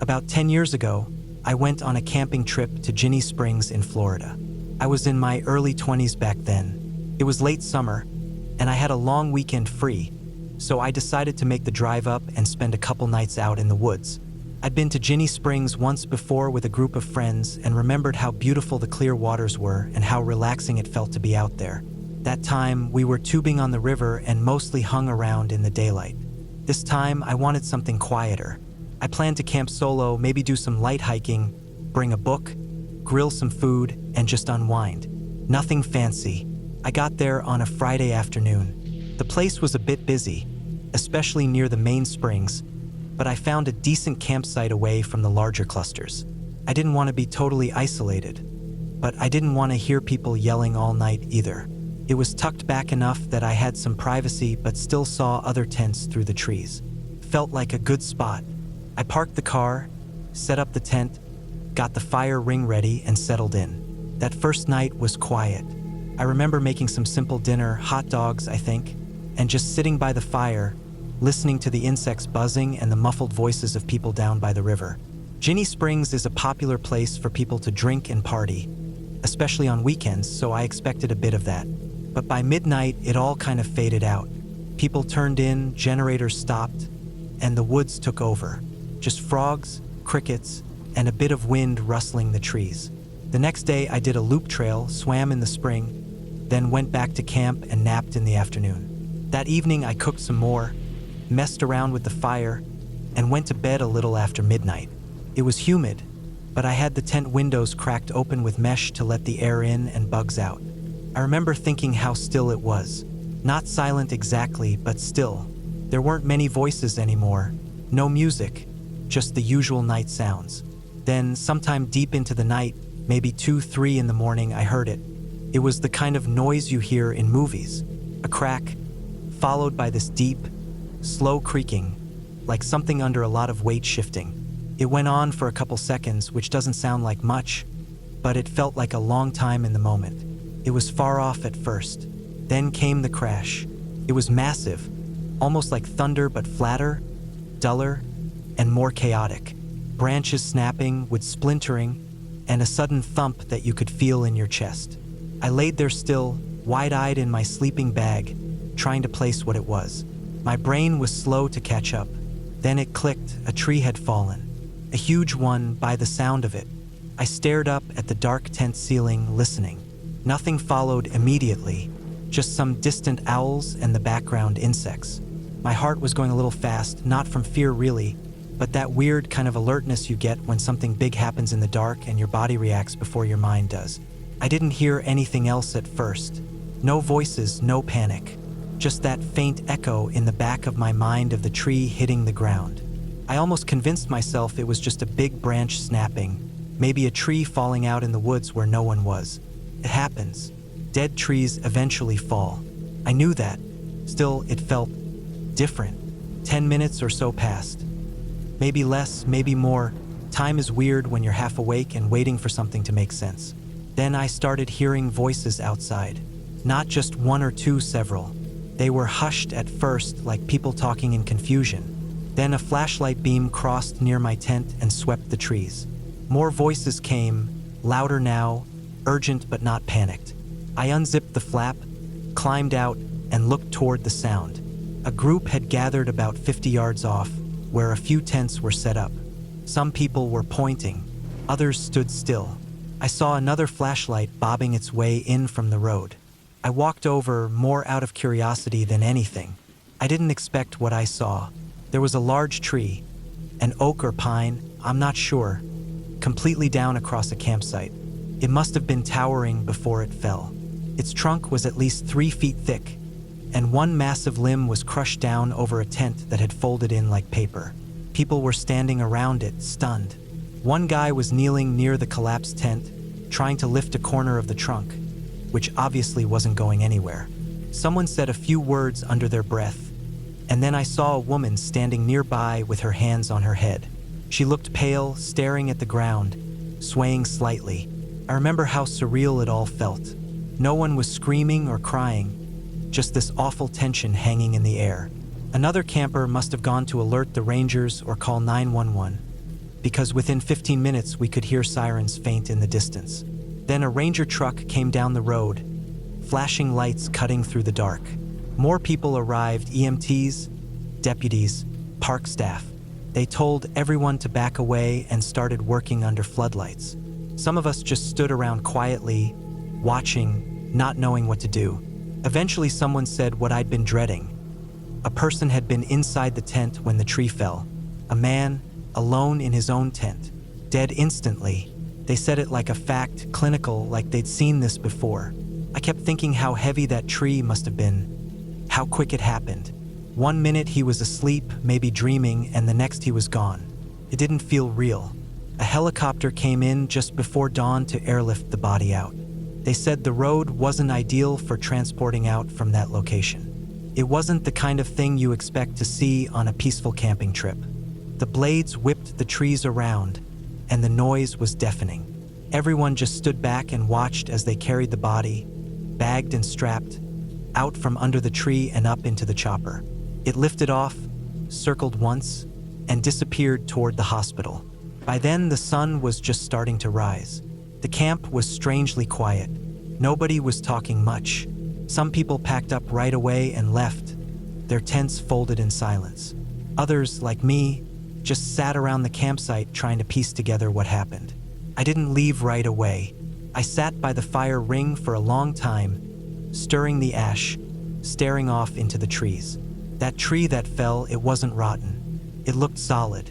About 10 years ago, I went on a camping trip to Ginny Springs in Florida. I was in my early 20s back then. It was late summer, and I had a long weekend free, so I decided to make the drive up and spend a couple nights out in the woods. I'd been to Ginny Springs once before with a group of friends and remembered how beautiful the clear waters were and how relaxing it felt to be out there. That time, we were tubing on the river and mostly hung around in the daylight. This time, I wanted something quieter. I planned to camp solo, maybe do some light hiking, bring a book, grill some food, and just unwind. Nothing fancy. I got there on a Friday afternoon. The place was a bit busy, especially near the main springs, but I found a decent campsite away from the larger clusters. I didn't want to be totally isolated, but I didn't want to hear people yelling all night either. It was tucked back enough that I had some privacy but still saw other tents through the trees. Felt like a good spot. I parked the car, set up the tent, got the fire ring ready, and settled in. That first night was quiet. I remember making some simple dinner, hot dogs, I think, and just sitting by the fire, listening to the insects buzzing and the muffled voices of people down by the river. Ginny Springs is a popular place for people to drink and party, especially on weekends, so I expected a bit of that. But by midnight, it all kind of faded out. People turned in, generators stopped, and the woods took over. Just frogs, crickets, and a bit of wind rustling the trees. The next day, I did a loop trail, swam in the spring, then went back to camp and napped in the afternoon. That evening, I cooked some more, messed around with the fire, and went to bed a little after midnight. It was humid, but I had the tent windows cracked open with mesh to let the air in and bugs out. I remember thinking how still it was. Not silent exactly, but still. There weren't many voices anymore, no music, just the usual night sounds. Then, sometime deep into the night, maybe 2, 3 in the morning, I heard it. It was the kind of noise you hear in movies. A crack, followed by this deep, slow creaking, like something under a lot of weight shifting. It went on for a couple seconds, which doesn't sound like much, but it felt like a long time in the moment. It was far off at first. Then came the crash. It was massive, almost like thunder but flatter, duller, and more chaotic. Branches snapping, wood splintering, and a sudden thump that you could feel in your chest. I laid there still, wide-eyed in my sleeping bag, trying to place what it was. My brain was slow to catch up. Then it clicked, a tree had fallen. A huge one by the sound of it. I stared up at the dark tent ceiling, listening. Nothing followed immediately, just some distant owls and the background insects. My heart was going a little fast, not from fear really, but that weird kind of alertness you get when something big happens in the dark and your body reacts before your mind does. I didn't hear anything else at first. No voices, no panic. Just that faint echo in the back of my mind of the tree hitting the ground. I almost convinced myself it was just a big branch snapping, maybe a tree falling out in the woods where no one was. It happens. Dead trees eventually fall. I knew that. Still, it felt different. 10 minutes or so passed. Maybe less, maybe more. Time is weird when you're half awake and waiting for something to make sense. Then I started hearing voices outside. Not just one or two, several. They were hushed at first, like people talking in confusion. Then a flashlight beam crossed near my tent and swept the trees. More voices came, louder now, urgent but not panicked. I unzipped the flap, climbed out, and looked toward the sound. A group had gathered about 50 yards off, where a few tents were set up. Some people were pointing, others stood still. I saw another flashlight bobbing its way in from the road. I walked over, more out of curiosity than anything. I didn't expect what I saw. There was a large tree, an oak or pine, I'm not sure, completely down across a campsite. It must have been towering before it fell. Its trunk was at least 3 feet thick, and one massive limb was crushed down over a tent that had folded in like paper. People were standing around it, stunned. One guy was kneeling near the collapsed tent, trying to lift a corner of the trunk, which obviously wasn't going anywhere. Someone said a few words under their breath, and then I saw a woman standing nearby with her hands on her head. She looked pale, staring at the ground, swaying slightly. I remember how surreal it all felt. No one was screaming or crying, just this awful tension hanging in the air. Another camper must have gone to alert the rangers or call 911. because within 15 minutes we could hear sirens faint in the distance. Then a ranger truck came down the road, flashing lights cutting through the dark. More people arrived, EMTs, deputies, park staff. They told everyone to back away and started working under floodlights. Some of us just stood around quietly, watching, not knowing what to do. Eventually someone said what I'd been dreading. A person had been inside the tent when the tree fell. A man, alone in his own tent, dead instantly. They said it like a fact, clinical, like they'd seen this before. I kept thinking how heavy that tree must have been, how quick it happened. 1 minute he was asleep, maybe dreaming, and the next he was gone. It didn't feel real. A helicopter came in just before dawn to airlift the body out. They said the road wasn't ideal for transporting out from that location. It wasn't the kind of thing you expect to see on a peaceful camping trip. The blades whipped the trees around, and the noise was deafening. Everyone just stood back and watched as they carried the body, bagged and strapped, out from under the tree and up into the chopper. It lifted off, circled once, and disappeared toward the hospital. By then, the sun was just starting to rise. The camp was strangely quiet. Nobody was talking much. Some people packed up right away and left, their tents folded in silence. Others, like me, just sat around the campsite trying to piece together what happened. I didn't leave right away. I sat by the fire ring for a long time, stirring the ash, staring off into the trees. That tree that fell, it wasn't rotten. It looked solid.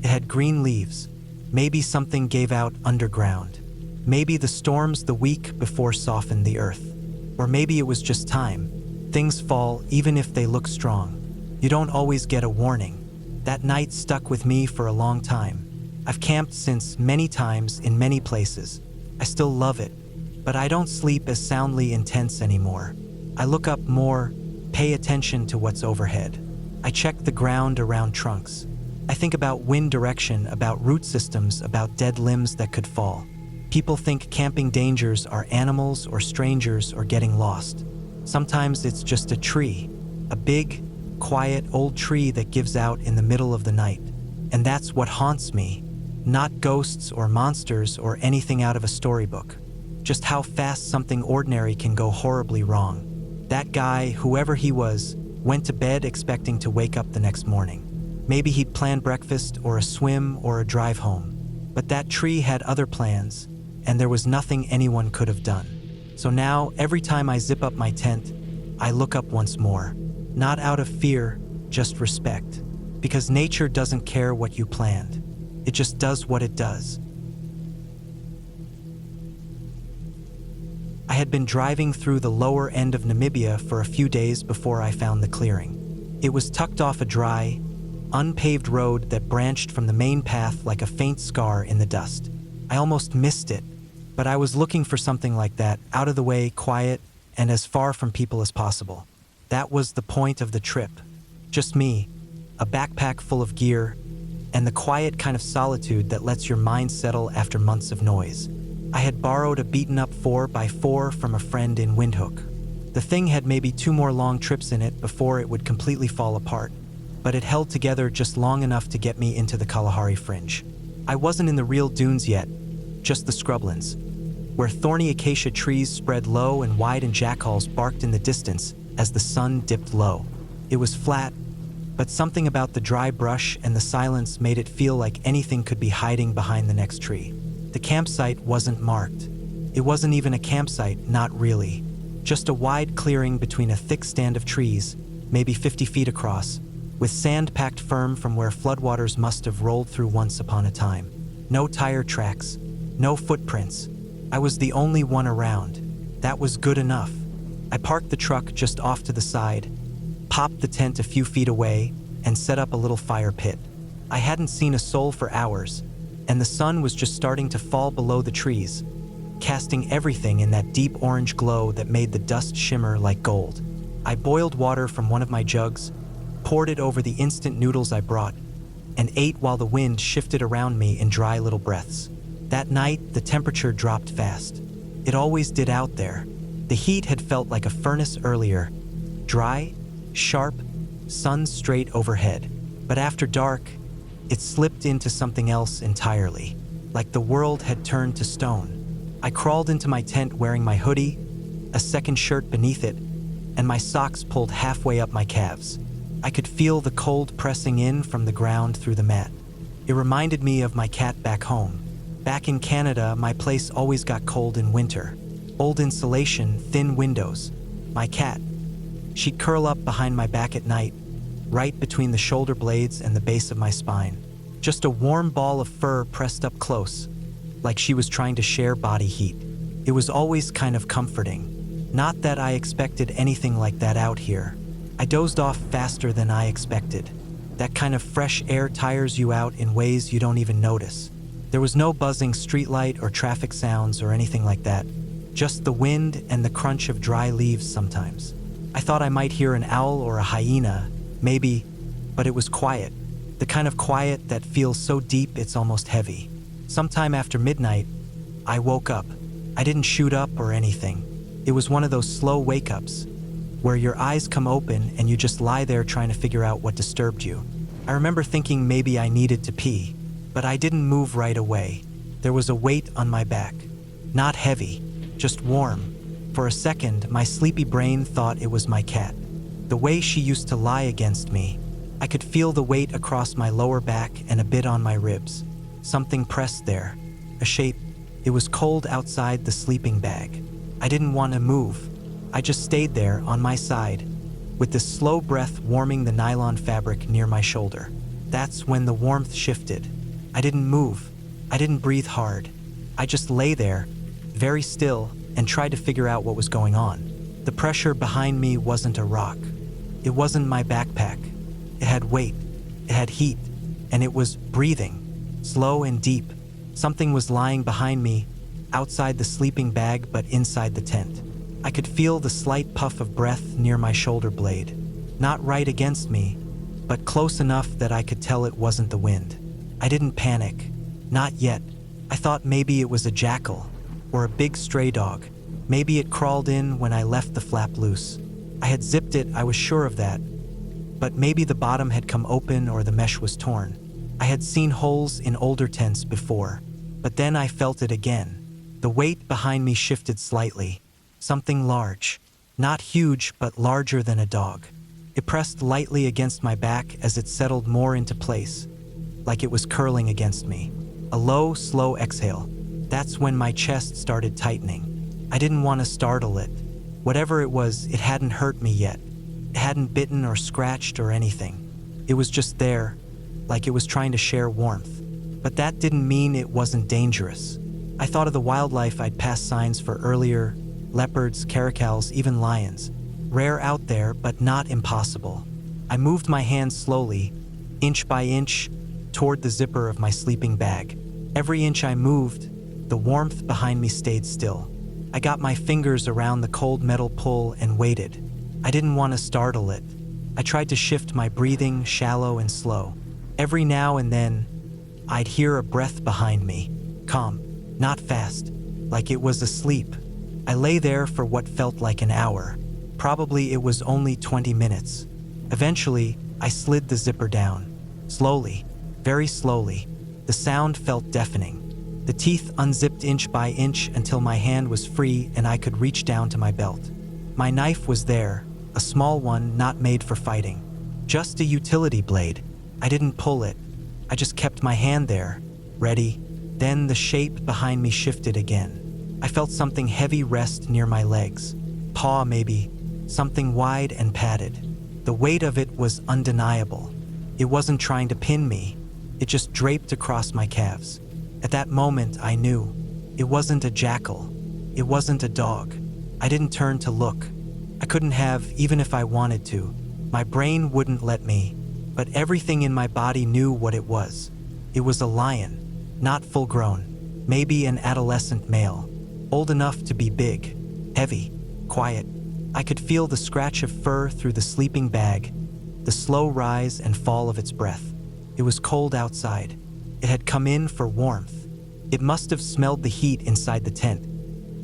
It had green leaves. Maybe something gave out underground. Maybe the storms the week before softened the earth. Or maybe it was just time. Things fall even if they look strong. You don't always get a warning. That night stuck with me for a long time. I've camped since many times in many places. I still love it, but I don't sleep as soundly intense anymore. I look up more, pay attention to what's overhead. I check the ground around trunks. I think about wind direction, about root systems, about dead limbs that could fall. People think camping dangers are animals or strangers or getting lost. Sometimes it's just a tree, a big, quiet old tree that gives out in the middle of the night. And that's what haunts me, not ghosts or monsters or anything out of a storybook. Just how fast something ordinary can go horribly wrong. That guy, whoever he was, went to bed expecting to wake up the next morning. Maybe he'd planned breakfast or a swim or a drive home. But that tree had other plans, and there was nothing anyone could have done. So now, every time I zip up my tent, I look up once more. Not out of fear, just respect. Because nature doesn't care what you planned. It just does what it does. I had been driving through the lower end of Namibia for a few days before I found the clearing. It was tucked off a dry, unpaved road that branched from the main path like a faint scar in the dust. I almost missed it, but I was looking for something like that, out of the way, quiet, and as far from people as possible. That was the point of the trip. Just me, a backpack full of gear, and the quiet kind of solitude that lets your mind settle after months of noise. I had borrowed a beaten-up 4x4 from a friend in Windhoek. The thing had maybe 2 more long trips in it before it would completely fall apart, but it held together just long enough to get me into the Kalahari Fringe. I wasn't in the real dunes yet, just the scrublands, where thorny acacia trees spread low and wide and jackals barked in the distance as the sun dipped low. It was flat, but something about the dry brush and the silence made it feel like anything could be hiding behind the next tree. The campsite wasn't marked. It wasn't even a campsite, not really. Just a wide clearing between a thick stand of trees, maybe 50 feet across, with sand packed firm from where floodwaters must have rolled through once upon a time. No tire tracks, no footprints. I was the only one around. That was good enough. I parked the truck just off to the side, popped the tent a few feet away, and set up a little fire pit. I hadn't seen a soul for hours, and the sun was just starting to fall below the trees, casting everything in that deep orange glow that made the dust shimmer like gold. I boiled water from one of my jugs, poured it over the instant noodles I brought, and ate while the wind shifted around me in dry little breaths. That night, the temperature dropped fast. It always did out there. The heat had felt like a furnace earlier, dry, sharp, sun straight overhead. But after dark, It slipped into something else entirely, like the world had turned to stone. I crawled into my tent wearing my hoodie, a second shirt beneath it, and my socks pulled halfway up my calves. I could feel the cold pressing in from the ground through the mat. It reminded me of my cat back home. Back in Canada, my place always got cold in winter. Old insulation, thin windows. My cat. She'd curl up behind my back at night, right between the shoulder blades and the base of my spine. Just a warm ball of fur pressed up close, like she was trying to share body heat. It was always kind of comforting. Not that I expected anything like that out here. I dozed off faster than I expected. That kind of fresh air tires you out in ways you don't even notice. There was no buzzing streetlight or traffic sounds or anything like that. Just the wind and the crunch of dry leaves sometimes. I thought I might hear an owl or a hyena, maybe, but it was quiet. The kind of quiet that feels so deep it's almost heavy. Sometime after midnight, I woke up. I didn't shoot up or anything. It was one of those slow wake-ups, where your eyes come open and you just lie there trying to figure out what disturbed you. I remember thinking maybe I needed to pee, but I didn't move right away. There was a weight on my back. Not heavy, just warm. For a second, my sleepy brain thought it was my cat. The way she used to lie against me. I could feel the weight across my lower back and a bit on my ribs. Something pressed there. A shape. It was cold outside the sleeping bag. I didn't want to move. I just stayed there on my side, with this slow breath warming the nylon fabric near my shoulder. That's when the warmth shifted. I didn't move. I didn't breathe hard. I just lay there, very still, and tried to figure out what was going on. The pressure behind me wasn't a rock. It wasn't my backpack. It had weight. It had heat. And it was breathing, slow and deep. Something was lying behind me, outside the sleeping bag but inside the tent. I could feel the slight puff of breath near my shoulder blade. Not right against me, but close enough that I could tell it wasn't the wind. I didn't panic. Not yet. I thought maybe it was a jackal, or a big stray dog. Maybe it crawled in when I left the flap loose. I had zipped it, I was sure of that. But maybe the bottom had come open or the mesh was torn. I had seen holes in older tents before, but then I felt it again. The weight behind me shifted slightly. Something large. Not huge, but larger than a dog. It pressed lightly against my back as it settled more into place, like it was curling against me. A low, slow exhale. That's when my chest started tightening. I didn't want to startle it. Whatever it was, it hadn't hurt me yet. It hadn't bitten or scratched or anything. It was just there, like it was trying to share warmth. But that didn't mean it wasn't dangerous. I thought of the wildlife I'd passed signs for earlier: leopards, caracals, even lions. Rare out there, but not impossible. I moved my hand slowly, inch by inch, toward the zipper of my sleeping bag. Every inch I moved, the warmth behind me stayed still. I got my fingers around the cold metal pull and waited. I didn't want to startle it. I tried to shift my breathing, shallow and slow. Every now and then, I'd hear a breath behind me, calm, not fast, like it was asleep. I lay there for what felt like an hour. Probably it was only 20 minutes. Eventually, I slid the zipper down. Slowly, very slowly. The sound felt deafening. The teeth unzipped inch by inch until my hand was free and I could reach down to my belt. My knife was there, a small one not made for fighting. Just a utility blade. I didn't pull it. I just kept my hand there, ready. Then the shape behind me shifted again. I felt something heavy rest near my legs. Paw maybe, something wide and padded. The weight of it was undeniable. It wasn't trying to pin me. It just draped across my calves. At that moment, I knew. It wasn't a jackal. It wasn't a dog. I didn't turn to look. I couldn't have, even if I wanted to. My brain wouldn't let me. But everything in my body knew what it was. It was a lion, not full grown. Maybe an adolescent male. Old enough to be big, heavy, quiet. I could feel the scratch of fur through the sleeping bag, the slow rise and fall of its breath. It was cold outside. It had come in for warmth. It must have smelled the heat inside the tent,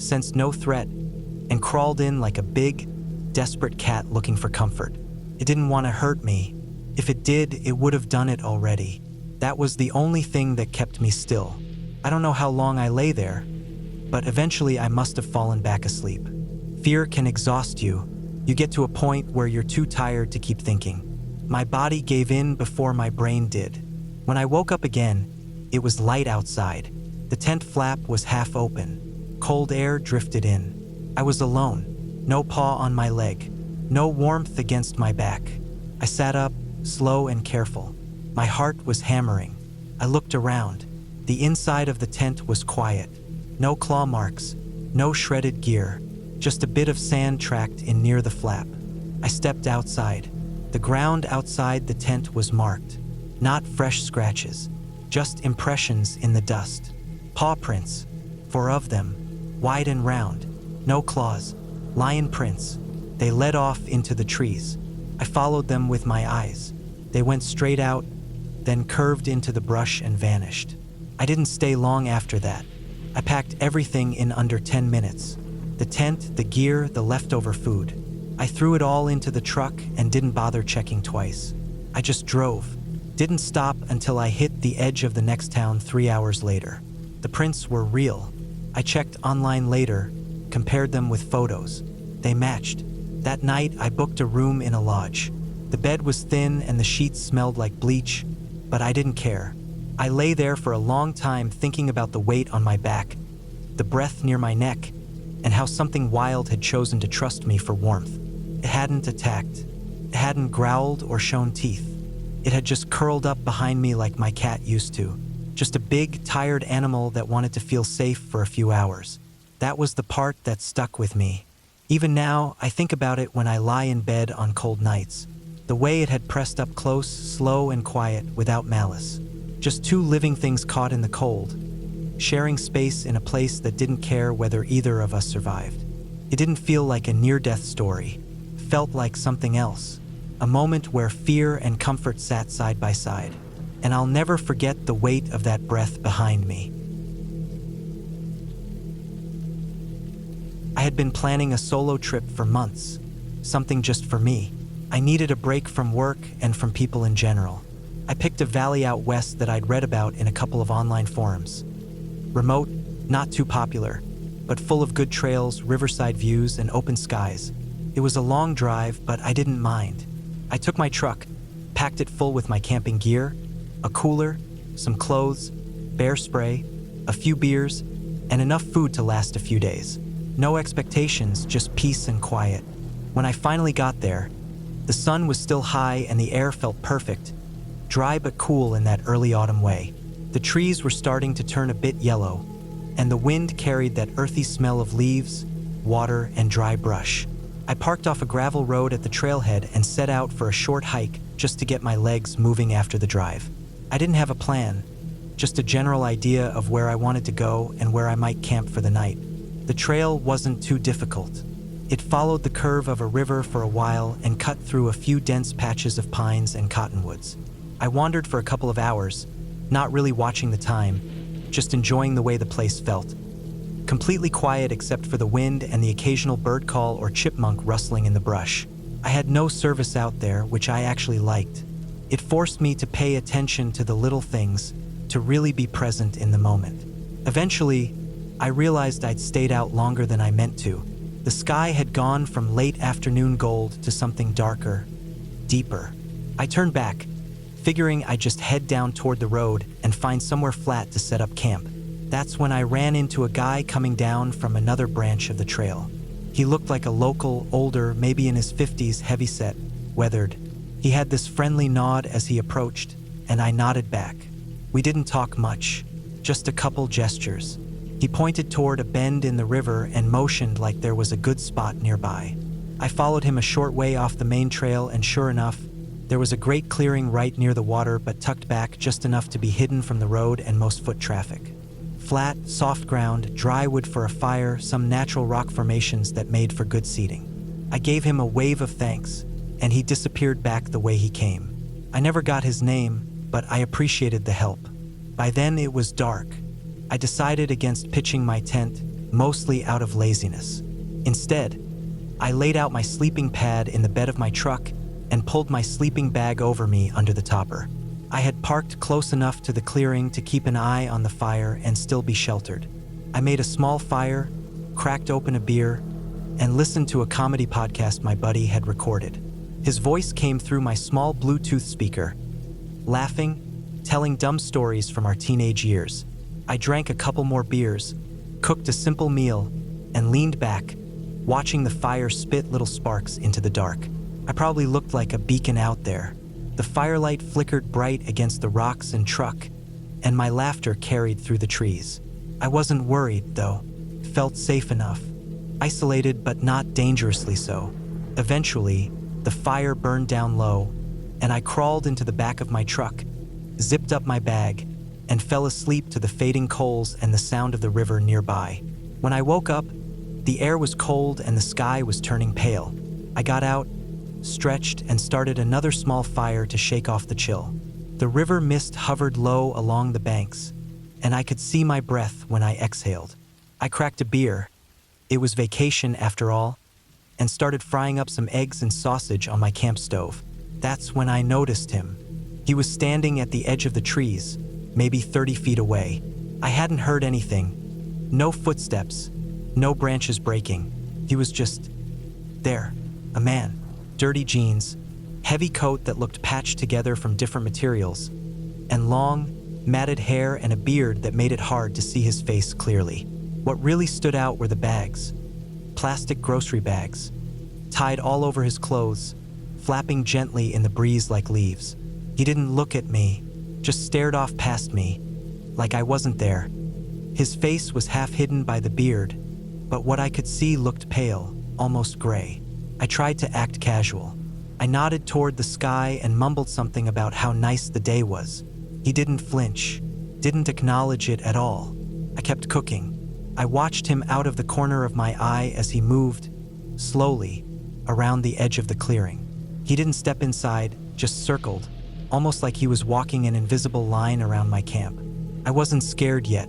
sensed no threat, and crawled in like a big, desperate cat looking for comfort. It didn't want to hurt me. If it did, it would have done it already. That was the only thing that kept me still. I don't know how long I lay there, but eventually I must have fallen back asleep. Fear can exhaust you. You get to a point where you're too tired to keep thinking. My body gave in before my brain did. When I woke up again, it was light outside. The tent flap was half open. Cold air drifted in. I was alone. No paw on my leg. No warmth against my back. I sat up, slow and careful. My heart was hammering. I looked around. The inside of the tent was quiet. No claw marks, no shredded gear, just a bit of sand tracked in near the flap. I stepped outside. The ground outside the tent was marked. Not fresh scratches, just impressions in the dust. Paw prints, 4 of them, wide and round. No claws, lion prints. They led off into the trees. I followed them with my eyes. They went straight out, then curved into the brush and vanished. I didn't stay long after that. I packed everything in under 10 minutes. The tent, the gear, the leftover food. I threw it all into the truck and didn't bother checking twice. I just drove. Didn't stop until I hit the edge of the next town 3 hours later. The prints were real. I checked online later, compared them with photos. They matched. That night, I booked a room in a lodge. The bed was thin and the sheets smelled like bleach, but I didn't care. I lay there for a long time thinking about the weight on my back, the breath near my neck, and how something wild had chosen to trust me for warmth. It hadn't attacked. It hadn't growled or shown teeth. It had just curled up behind me like my cat used to. Just a big, tired animal that wanted to feel safe for a few hours. That was the part that stuck with me. Even now, I think about it when I lie in bed on cold nights. The way it had pressed up close, slow and quiet, without malice. Just 2 living things caught in the cold, sharing space in a place that didn't care whether either of us survived. It didn't feel like a near-death story. It felt like something else. A moment where fear and comfort sat side by side. And I'll never forget the weight of that breath behind me. I had been planning a solo trip for months. Something just for me. I needed a break from work and from people in general. I picked a valley out west that I'd read about in a couple of online forums. Remote, not too popular, but full of good trails, riverside views, and open skies. It was a long drive, but I didn't mind. I took my truck, packed it full with my camping gear, a cooler, some clothes, bear spray, a few beers, and enough food to last a few days. No expectations, just peace and quiet. When I finally got there, the sun was still high and the air felt perfect, dry but cool in that early autumn way. The trees were starting to turn a bit yellow, and the wind carried that earthy smell of leaves, water, and dry brush. I parked off a gravel road at the trailhead and set out for a short hike just to get my legs moving after the drive. I didn't have a plan, just a general idea of where I wanted to go and where I might camp for the night. The trail wasn't too difficult. It followed the curve of a river for a while and cut through a few dense patches of pines and cottonwoods. I wandered for a couple of hours, not really watching the time, just enjoying the way the place felt. Completely quiet except for the wind and the occasional bird call or chipmunk rustling in the brush. I had no service out there, which I actually liked. It forced me to pay attention to the little things, to really be present in the moment. Eventually, I realized I'd stayed out longer than I meant to. The sky had gone from late afternoon gold to something darker, deeper. I turned back, figuring I'd just head down toward the road and find somewhere flat to set up camp. That's when I ran into a guy coming down from another branch of the trail. He looked like a local, older, maybe in his 50s, heavyset, weathered. He had this friendly nod as he approached, and I nodded back. We didn't talk much, just a couple gestures. He pointed toward a bend in the river and motioned like there was a good spot nearby. I followed him a short way off the main trail, and sure enough, there was a great clearing right near the water but tucked back just enough to be hidden from the road and most foot traffic. Flat, soft ground, dry wood for a fire, some natural rock formations that made for good seating. I gave him a wave of thanks, and he disappeared back the way he came. I never got his name, but I appreciated the help. By then it was dark. I decided against pitching my tent, mostly out of laziness. Instead, I laid out my sleeping pad in the bed of my truck and pulled my sleeping bag over me under the topper. I had parked close enough to the clearing to keep an eye on the fire and still be sheltered. I made a small fire, cracked open a beer, and listened to a comedy podcast my buddy had recorded. His voice came through my small Bluetooth speaker, laughing, telling dumb stories from our teenage years. I drank a couple more beers, cooked a simple meal, and leaned back, watching the fire spit little sparks into the dark. I probably looked like a beacon out there. The firelight flickered bright against the rocks and truck, and my laughter carried through the trees. I wasn't worried, though. Felt safe enough. Isolated, but not dangerously so. Eventually, the fire burned down low, and I crawled into the back of my truck, zipped up my bag, and fell asleep to the fading coals and the sound of the river nearby. When I woke up, the air was cold and the sky was turning pale. I got out, stretched, and started another small fire to shake off the chill. The river mist hovered low along the banks, and I could see my breath when I exhaled. I cracked a beer, it was vacation after all, and started frying up some eggs and sausage on my camp stove. That's when I noticed him. He was standing at the edge of the trees, maybe 30 feet away. I hadn't heard anything. No footsteps, no branches breaking. He was just there, a man. Dirty jeans, heavy coat that looked patched together from different materials, and long, matted hair and a beard that made it hard to see his face clearly. What really stood out were the bags. Plastic grocery bags, tied all over his clothes, flapping gently in the breeze like leaves. He didn't look at me, just stared off past me, like I wasn't there. His face was half hidden by the beard, but what I could see looked pale, almost gray. I tried to act casual. I nodded toward the sky and mumbled something about how nice the day was. He didn't flinch, didn't acknowledge it at all. I kept cooking. I watched him out of the corner of my eye as he moved, slowly, around the edge of the clearing. He didn't step inside, just circled, almost like he was walking an invisible line around my camp. I wasn't scared yet.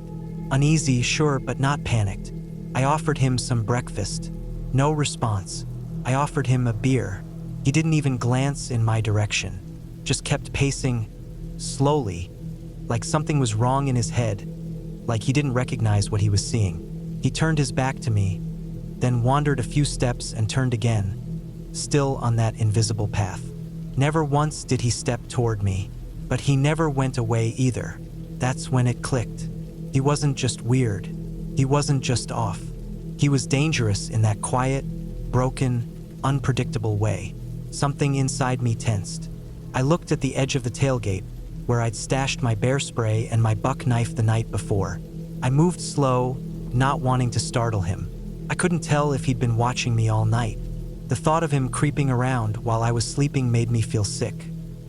Uneasy, sure, but not panicked. I offered him some breakfast. No response. I offered him a beer. He didn't even glance in my direction, just kept pacing, slowly, like something was wrong in his head, like he didn't recognize what he was seeing. He turned his back to me, then wandered a few steps and turned again, still on that invisible path. Never once did he step toward me, but he never went away either. That's when it clicked. He wasn't just weird. He wasn't just off. He was dangerous in that quiet, broken, unpredictable way. Something inside me tensed. I looked at the edge of the tailgate, where I'd stashed my bear spray and my buck knife the night before. I moved slow, not wanting to startle him. I couldn't tell if he'd been watching me all night. The thought of him creeping around while I was sleeping made me feel sick.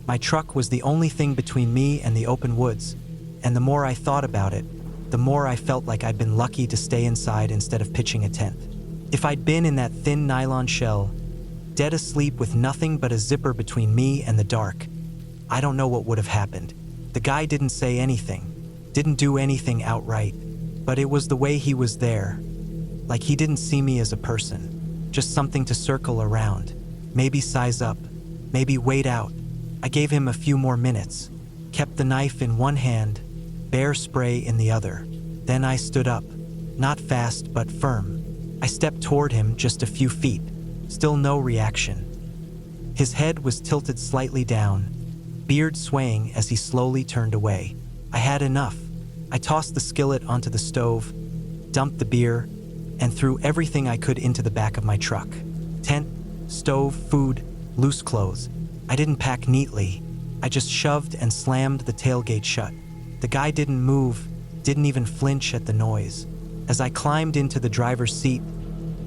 My truck was the only thing between me and the open woods, and the more I thought about it, the more I felt like I'd been lucky to stay inside instead of pitching a tent. If I'd been in that thin nylon shell, dead asleep with nothing but a zipper between me and the dark, I don't know what would have happened. The guy didn't say anything, didn't do anything outright, but it was the way he was there, like he didn't see me as a person, just something to circle around, maybe size up, maybe wait out. I gave him a few more minutes, kept the knife in one hand, bear spray in the other. Then I stood up, not fast but firm. I stepped toward him just a few feet, still no reaction. His head was tilted slightly down, beard swaying as he slowly turned away. I had enough. I tossed the skillet onto the stove, dumped the beer, and threw everything I could into the back of my truck. Tent, stove, food, loose clothes. I didn't pack neatly. I just shoved and slammed the tailgate shut. The guy didn't move, didn't even flinch at the noise. As I climbed into the driver's seat,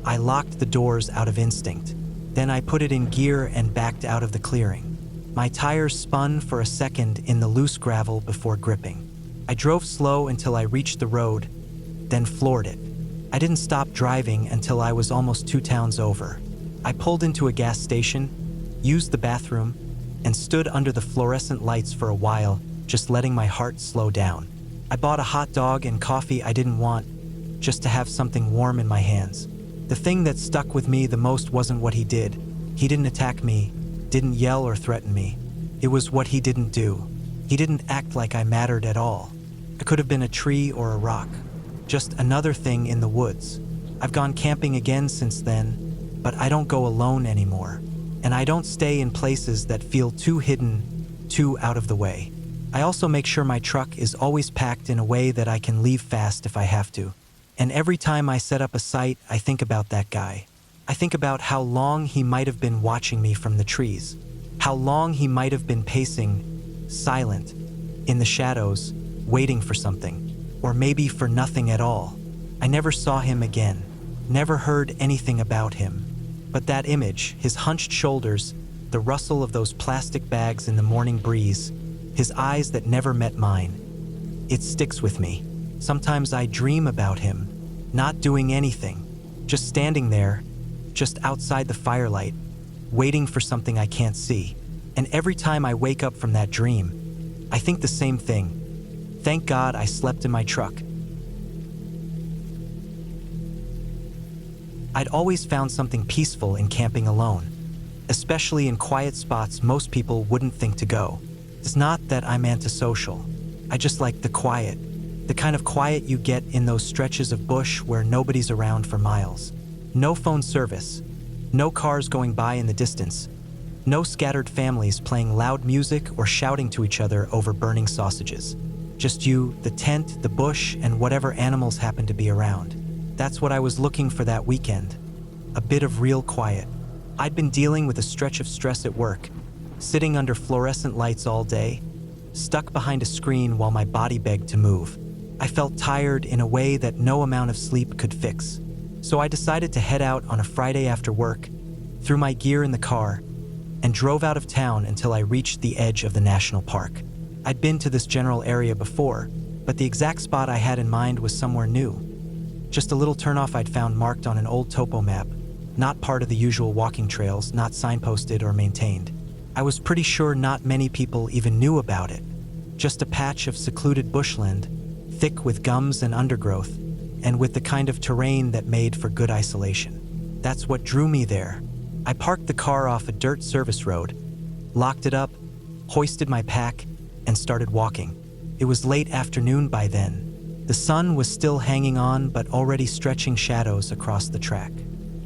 I locked the doors out of instinct. Then I put it in gear and backed out of the clearing. My tires spun for a second in the loose gravel before gripping. I drove slow until I reached the road, then floored it. I didn't stop driving until I was almost 2 towns over. I pulled into a gas station, used the bathroom, and stood under the fluorescent lights for a while, just letting my heart slow down. I bought a hot dog and coffee I didn't want, just to have something warm in my hands. The thing that stuck with me the most wasn't what he did. He didn't attack me, didn't yell or threaten me. It was what he didn't do. He didn't act like I mattered at all. I could have been a tree or a rock, just another thing in the woods. I've gone camping again since then, but I don't go alone anymore, and I don't stay in places that feel too hidden, too out of the way. I also make sure my truck is always packed in a way that I can leave fast if I have to. And every time I set up a site, I think about that guy. I think about how long he might have been watching me from the trees, how long he might have been pacing, silent, in the shadows, waiting for something, or maybe for nothing at all. I never saw him again, never heard anything about him. But that image, his hunched shoulders, the rustle of those plastic bags in the morning breeze, his eyes that never met mine, it sticks with me. Sometimes I dream about him, not doing anything, just standing there, just outside the firelight, waiting for something I can't see. And every time I wake up from that dream, I think the same thing. Thank God I slept in my truck. I'd always found something peaceful in camping alone, especially in quiet spots most people wouldn't think to go. It's not that I'm antisocial. I just like the quiet, the kind of quiet you get in those stretches of bush where nobody's around for miles. No phone service, no cars going by in the distance, no scattered families playing loud music or shouting to each other over burning sausages. Just you, the tent, the bush, and whatever animals happen to be around. That's what I was looking for that weekend. A bit of real quiet. I'd been dealing with a stretch of stress at work, sitting under fluorescent lights all day, stuck behind a screen while my body begged to move. I felt tired in a way that no amount of sleep could fix. So I decided to head out on a Friday after work, threw my gear in the car, and drove out of town until I reached the edge of the national park. I'd been to this general area before, but the exact spot I had in mind was somewhere new. Just a little turnoff I'd found marked on an old topo map, not part of the usual walking trails, not signposted or maintained. I was pretty sure not many people even knew about it. Just a patch of secluded bushland, thick with gums and undergrowth, and with the kind of terrain that made for good isolation. That's what drew me there. I parked the car off a dirt service road, locked it up, hoisted my pack, and started walking. It was late afternoon by then. The sun was still hanging on, but already stretching shadows across the track.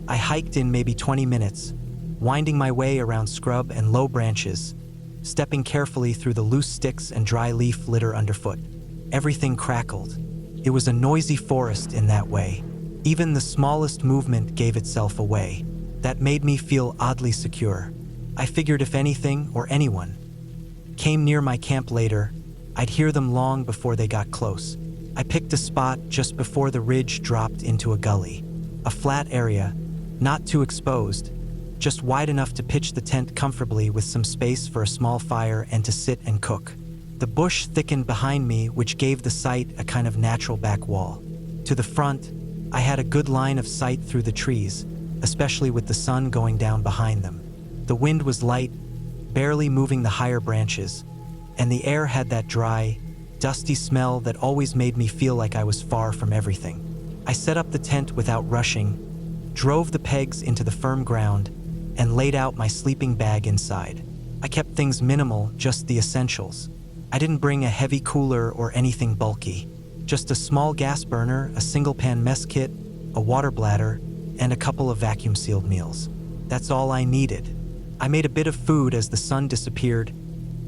I hiked in maybe 20 minutes, winding my way around scrub and low branches, stepping carefully through the loose sticks and dry leaf litter underfoot. Everything crackled. It was a noisy forest in that way. Even the smallest movement gave itself away. That made me feel oddly secure. I figured if anything or anyone came near my camp later, I'd hear them long before they got close. I picked a spot just before the ridge dropped into a gully. A flat area, not too exposed, just wide enough to pitch the tent comfortably with some space for a small fire and to sit and cook. The bush thickened behind me, which gave the site a kind of natural back wall. To the front, I had a good line of sight through the trees, especially with the sun going down behind them. The wind was light, barely moving the higher branches, and the air had that dry, dusty smell that always made me feel like I was far from everything. I set up the tent without rushing, drove the pegs into the firm ground, and laid out my sleeping bag inside. I kept things minimal, just the essentials. I didn't bring a heavy cooler or anything bulky. Just a small gas burner, a single-pan mess kit, a water bladder, and a couple of vacuum-sealed meals. That's all I needed. I made a bit of food as the sun disappeared,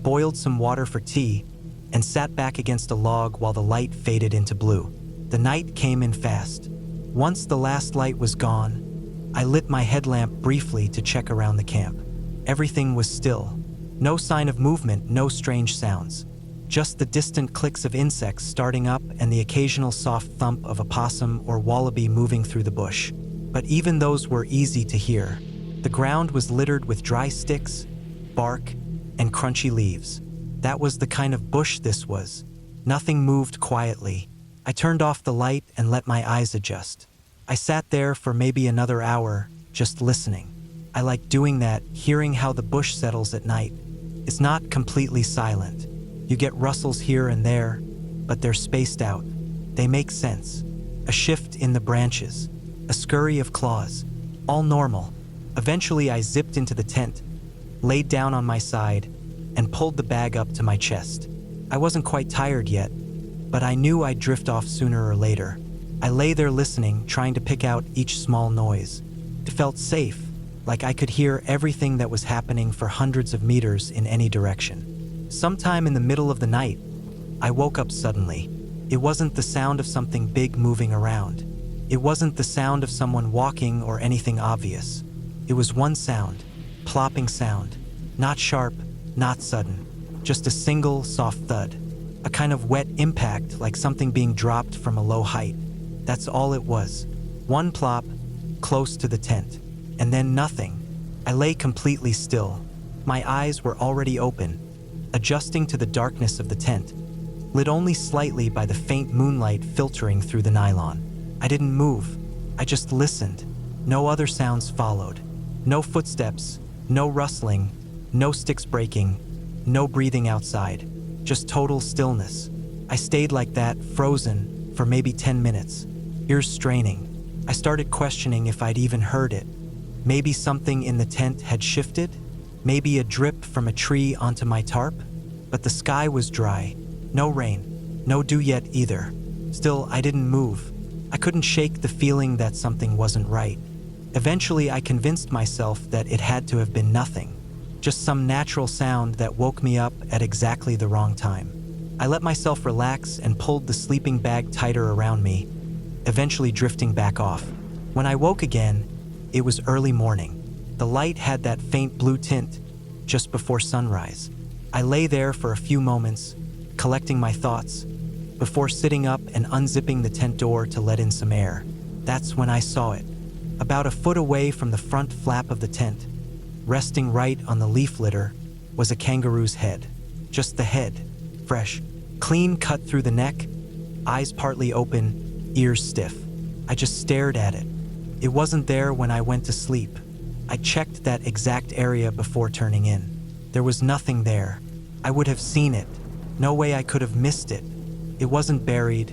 boiled some water for tea, and sat back against a log while the light faded into blue. The night came in fast. Once the last light was gone, I lit my headlamp briefly to check around the camp. Everything was still. No sign of movement, no strange sounds. Just the distant clicks of insects starting up and the occasional soft thump of a possum or wallaby moving through the bush. But even those were easy to hear. The ground was littered with dry sticks, bark, and crunchy leaves. That was the kind of bush this was. Nothing moved quietly. I turned off the light and let my eyes adjust. I sat there for maybe another hour, just listening. I like doing that, hearing how the bush settles at night. It's not completely silent. You get rustles here and there, but they're spaced out. They make sense. A shift in the branches, a scurry of claws, all normal. Eventually I zipped into the tent, laid down on my side, and pulled the bag up to my chest. I wasn't quite tired yet, but I knew I'd drift off sooner or later. I lay there listening, trying to pick out each small noise. It felt safe, like I could hear everything that was happening for hundreds of meters in any direction. Sometime in the middle of the night, I woke up suddenly. It wasn't the sound of something big moving around. It wasn't the sound of someone walking or anything obvious. It was one sound, plopping sound. Not sharp, not sudden. Just a single, soft thud. A kind of wet impact, like something being dropped from a low height. That's all it was. One plop, close to the tent. And then nothing. I lay completely still. My eyes were already open, adjusting to the darkness of the tent, lit only slightly by the faint moonlight filtering through the nylon. I didn't move. I just listened. No other sounds followed. No footsteps, no rustling, no sticks breaking, no breathing outside. Just total stillness. I stayed like that, frozen, for maybe 10 minutes, ears straining. I started questioning if I'd even heard it. Maybe something in the tent had shifted? Maybe a drip from a tree onto my tarp? But the sky was dry. No rain. No dew yet either. Still, I didn't move. I couldn't shake the feeling that something wasn't right. Eventually, I convinced myself that it had to have been nothing. Just some natural sound that woke me up at exactly the wrong time. I let myself relax and pulled the sleeping bag tighter around me, eventually drifting back off. When I woke again, it was early morning. The light had that faint blue tint just before sunrise. I lay there for a few moments, collecting my thoughts, before sitting up and unzipping the tent door to let in some air. That's when I saw it. About a foot away from the front flap of the tent, resting right on the leaf litter, was a kangaroo's head. Just the head, fresh, clean cut through the neck, eyes partly open, ears stiff. I just stared at it. It wasn't there when I went to sleep. I checked that exact area before turning in. There was nothing there. I would have seen it. No way I could have missed it. It wasn't buried,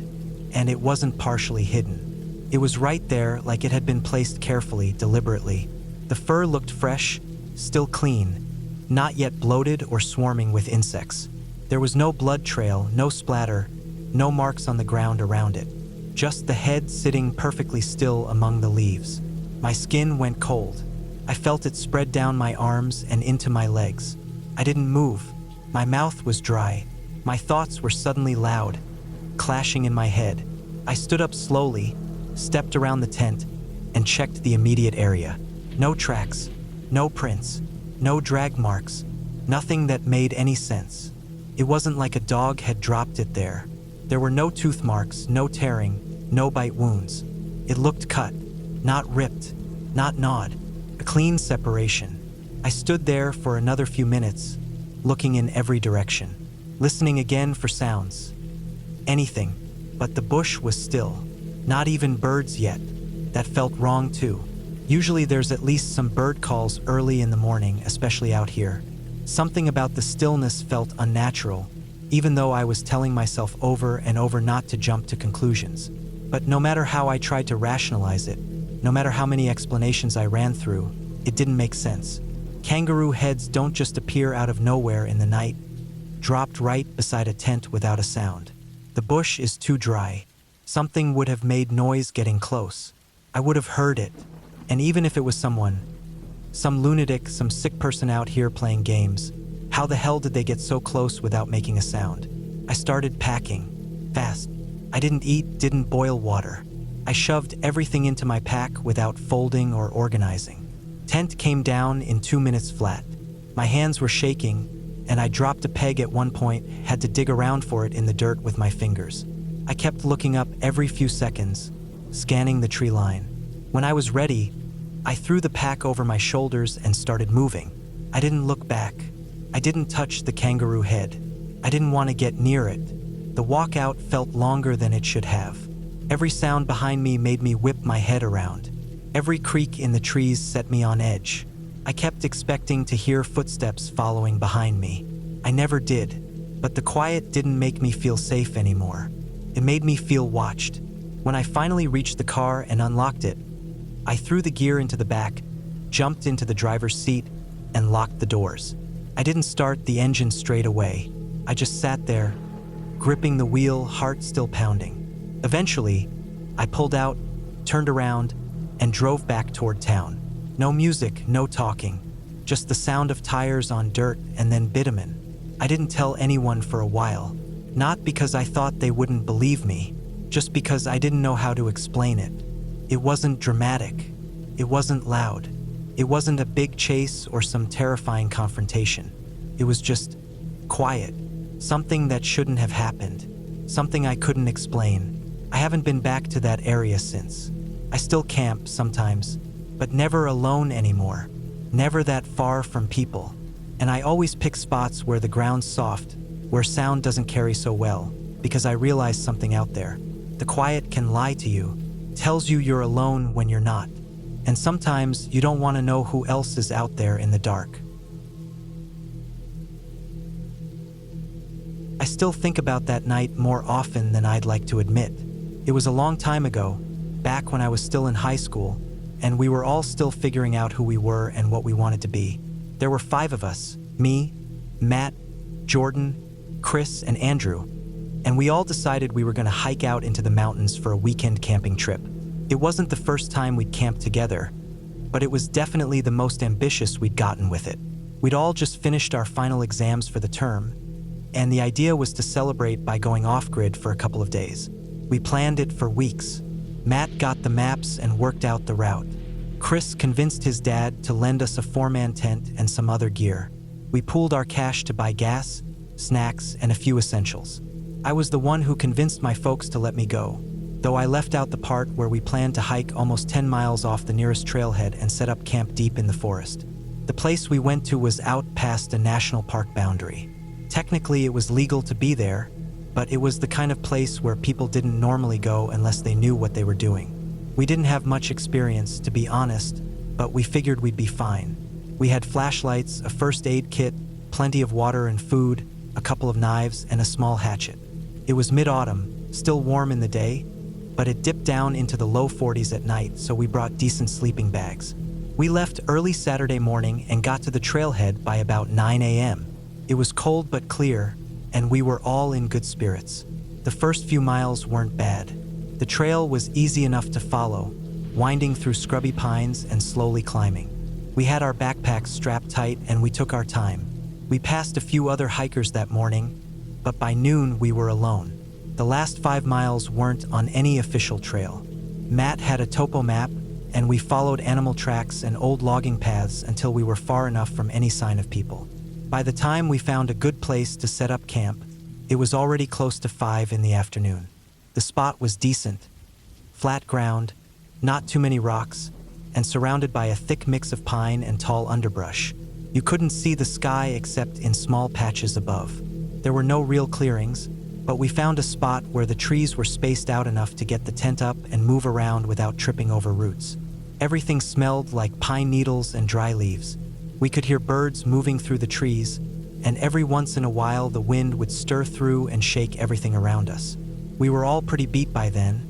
and it wasn't partially hidden. It was right there, like it had been placed carefully, deliberately. The fur looked fresh, still clean, not yet bloated or swarming with insects. There was no blood trail, no splatter, no marks on the ground around it. Just the head sitting perfectly still among the leaves. My skin went cold. I felt it spread down my arms and into my legs. I didn't move. My mouth was dry. My thoughts were suddenly loud, clashing in my head. I stood up slowly, stepped around the tent, and checked the immediate area. No tracks, no prints, no drag marks, nothing that made any sense. It wasn't like a dog had dropped it there. There were no tooth marks, no tearing, no bite wounds. It looked cut, not ripped, not gnawed, a clean separation. I stood there for another few minutes, looking in every direction, listening again for sounds. Anything, but the bush was still. Not even birds yet. That felt wrong too. Usually there's at least some bird calls early in the morning, especially out here. Something about the stillness felt unnatural, even though I was telling myself over and over not to jump to conclusions. But no matter how I tried to rationalize it, no matter how many explanations I ran through, it didn't make sense. Kangaroo heads don't just appear out of nowhere in the night, dropped right beside a tent without a sound. The bush is too dry. Something would have made noise getting close. I would have heard it. And even if it was someone, some lunatic, some sick person out here playing games, how the hell did they get so close without making a sound? I started packing, fast. I didn't eat, didn't boil water. I shoved everything into my pack without folding or organizing. Tent came down in 2 minutes flat. My hands were shaking, and I dropped a peg at one point, had to dig around for it in the dirt with my fingers. I kept looking up every few seconds, scanning the tree line. When I was ready, I threw the pack over my shoulders and started moving. I didn't look back. I didn't touch the kangaroo head. I didn't want to get near it. The walkout felt longer than it should have. Every sound behind me made me whip my head around. Every creak in the trees set me on edge. I kept expecting to hear footsteps following behind me. I never did, but the quiet didn't make me feel safe anymore. It made me feel watched. When I finally reached the car and unlocked it, I threw the gear into the back, jumped into the driver's seat, and locked the doors. I didn't start the engine straight away. I just sat there, gripping the wheel, heart still pounding. Eventually, I pulled out, turned around, and drove back toward town. No music, no talking, just the sound of tires on dirt and then bitumen. I didn't tell anyone for a while, not because I thought they wouldn't believe me, just because I didn't know how to explain it. It wasn't dramatic. It wasn't loud. It wasn't a big chase or some terrifying confrontation. It was just quiet, something that shouldn't have happened, something I couldn't explain. I haven't been back to that area since. I still camp sometimes, but never alone anymore, never that far from people. And I always pick spots where the ground's soft, where sound doesn't carry so well, because I realize something out there. The quiet can lie to you, tells you you're alone when you're not. And sometimes you don't want to know who else is out there in the dark. I still think about that night more often than I'd like to admit. It was a long time ago, back when I was still in high school, and we were all still figuring out who we were and what we wanted to be. There were 5 of us, me, Matt, Jordan, Chris, and Andrew, and we all decided we were going to hike out into the mountains for a weekend camping trip. It wasn't the first time we'd camped together, but it was definitely the most ambitious we'd gotten with it. We'd all just finished our final exams for the term, and the idea was to celebrate by going off-grid for a couple of days. We planned it for weeks. Matt got the maps and worked out the route. Chris convinced his dad to lend us a 4-man tent and some other gear. We pooled our cash to buy gas, snacks, and a few essentials. I was the one who convinced my folks to let me go, though I left out the part where we planned to hike almost 10 miles off the nearest trailhead and set up camp deep in the forest. The place we went to was out past a national park boundary. Technically, it was legal to be there, but it was the kind of place where people didn't normally go unless they knew what they were doing. We didn't have much experience, to be honest, but we figured we'd be fine. We had flashlights, a first aid kit, plenty of water and food, a couple of knives, and a small hatchet. It was mid-autumn, still warm in the day, but it dipped down into the low 40s at night, so we brought decent sleeping bags. We left early Saturday morning and got to the trailhead by about 9 a.m. It was cold but clear, and we were all in good spirits. The first few miles weren't bad. The trail was easy enough to follow, winding through scrubby pines and slowly climbing. We had our backpacks strapped tight and we took our time. We passed a few other hikers that morning, but by noon we were alone. The last 5 miles weren't on any official trail. Matt had a topo map, and we followed animal tracks and old logging paths until we were far enough from any sign of people. By the time we found a good place to set up camp, it was already close to 5 in the afternoon. The spot was decent, flat ground, not too many rocks, and surrounded by a thick mix of pine and tall underbrush. You couldn't see the sky except in small patches above. There were no real clearings, but we found a spot where the trees were spaced out enough to get the tent up and move around without tripping over roots. Everything smelled like pine needles and dry leaves. We could hear birds moving through the trees, and every once in a while the wind would stir through and shake everything around us. We were all pretty beat by then,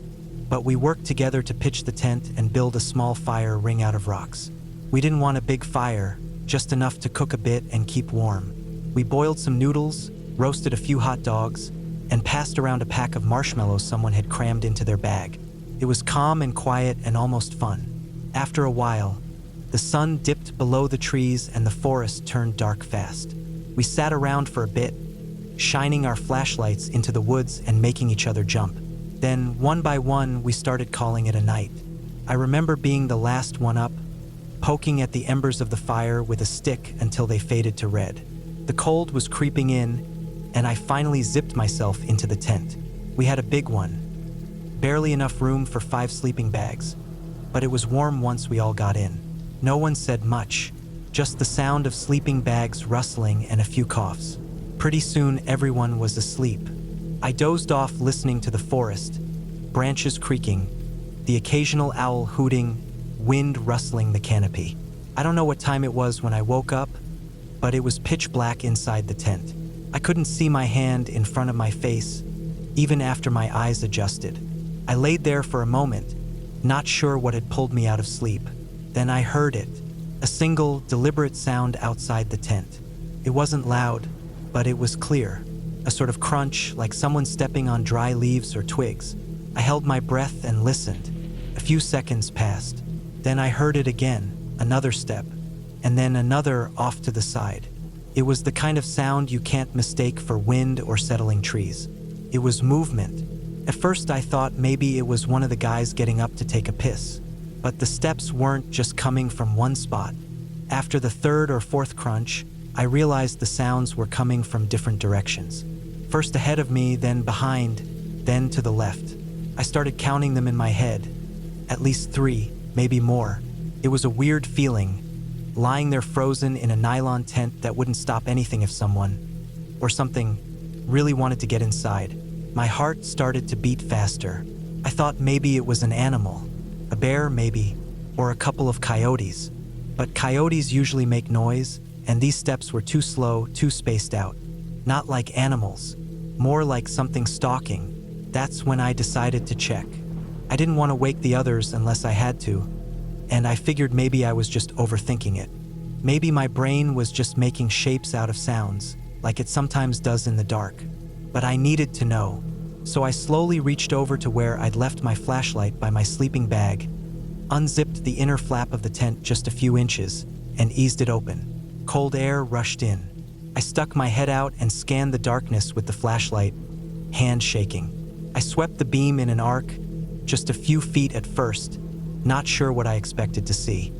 but we worked together to pitch the tent and build a small fire ring out of rocks. We didn't want a big fire, just enough to cook a bit and keep warm. We boiled some noodles, roasted a few hot dogs, and passed around a pack of marshmallows someone had crammed into their bag. It was calm and quiet and almost fun. After a while, the sun dipped below the trees and the forest turned dark fast. We sat around for a bit, shining our flashlights into the woods and making each other jump. Then, one by one, we started calling it a night. I remember being the last one up, poking at the embers of the fire with a stick until they faded to red. The cold was creeping in, and I finally zipped myself into the tent. We had a big one, barely enough room for 5 sleeping bags, but it was warm once we all got in. No one said much, just the sound of sleeping bags rustling and a few coughs. Pretty soon everyone was asleep. I dozed off listening to the forest, branches creaking, the occasional owl hooting, wind rustling the canopy. I don't know what time it was when I woke up, but it was pitch black inside the tent. I couldn't see my hand in front of my face, even after my eyes adjusted. I laid there for a moment, not sure what had pulled me out of sleep. Then I heard it, a single, deliberate sound outside the tent. It wasn't loud, but it was clear. a sort of crunch like someone stepping on dry leaves or twigs. I held my breath and listened. A few seconds passed. Then I heard it again, another step, and then another off to the side. It was the kind of sound you can't mistake for wind or settling trees. It was movement. At first I thought maybe it was one of the guys getting up to take a piss. But the steps weren't just coming from one spot. After the third or fourth crunch, I realized the sounds were coming from different directions. First ahead of me, then behind, then to the left. I started counting them in my head. At least 3, maybe more. It was a weird feeling, lying there frozen in a nylon tent that wouldn't stop anything if someone, or something, really wanted to get inside. My heart started to beat faster. I thought maybe it was an animal, a bear maybe, or a couple of coyotes. But coyotes usually make noise, and these steps were too slow, too spaced out. Not like animals, more like something stalking. That's when I decided to check. I didn't want to wake the others unless I had to, and I figured maybe I was just overthinking it. Maybe my brain was just making shapes out of sounds, like it sometimes does in the dark. But I needed to know, so I slowly reached over to where I'd left my flashlight by my sleeping bag, unzipped the inner flap of the tent just a few inches, and eased it open. Cold air rushed in. I stuck my head out and scanned the darkness with the flashlight, hand shaking. I swept the beam in an arc, just a few feet at first, not sure what I expected to see.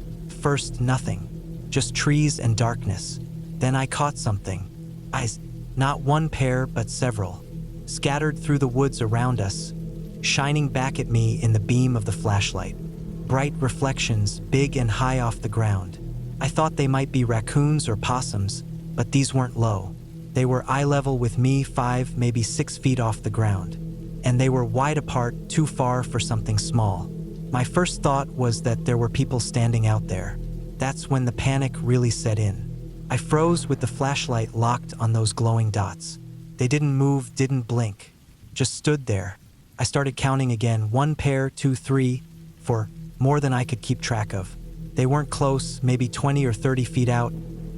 First, nothing, just trees and darkness. Then I caught something. Eyes, not one pair, but several, scattered through the woods around us, shining back at me in the beam of the flashlight. Bright reflections, big and high off the ground. I thought they might be raccoons or possums, but these weren't low. They were eye level with me, 5, maybe 6 feet off the ground. And they were wide apart, too far for something small. My first thought was that there were people standing out there. That's when the panic really set in. I froze with the flashlight locked on those glowing dots. They didn't move, didn't blink, just stood there. I started counting again, 1 pair, 2, 3, 4, more than I could keep track of. They weren't close, maybe 20 or 30 feet out,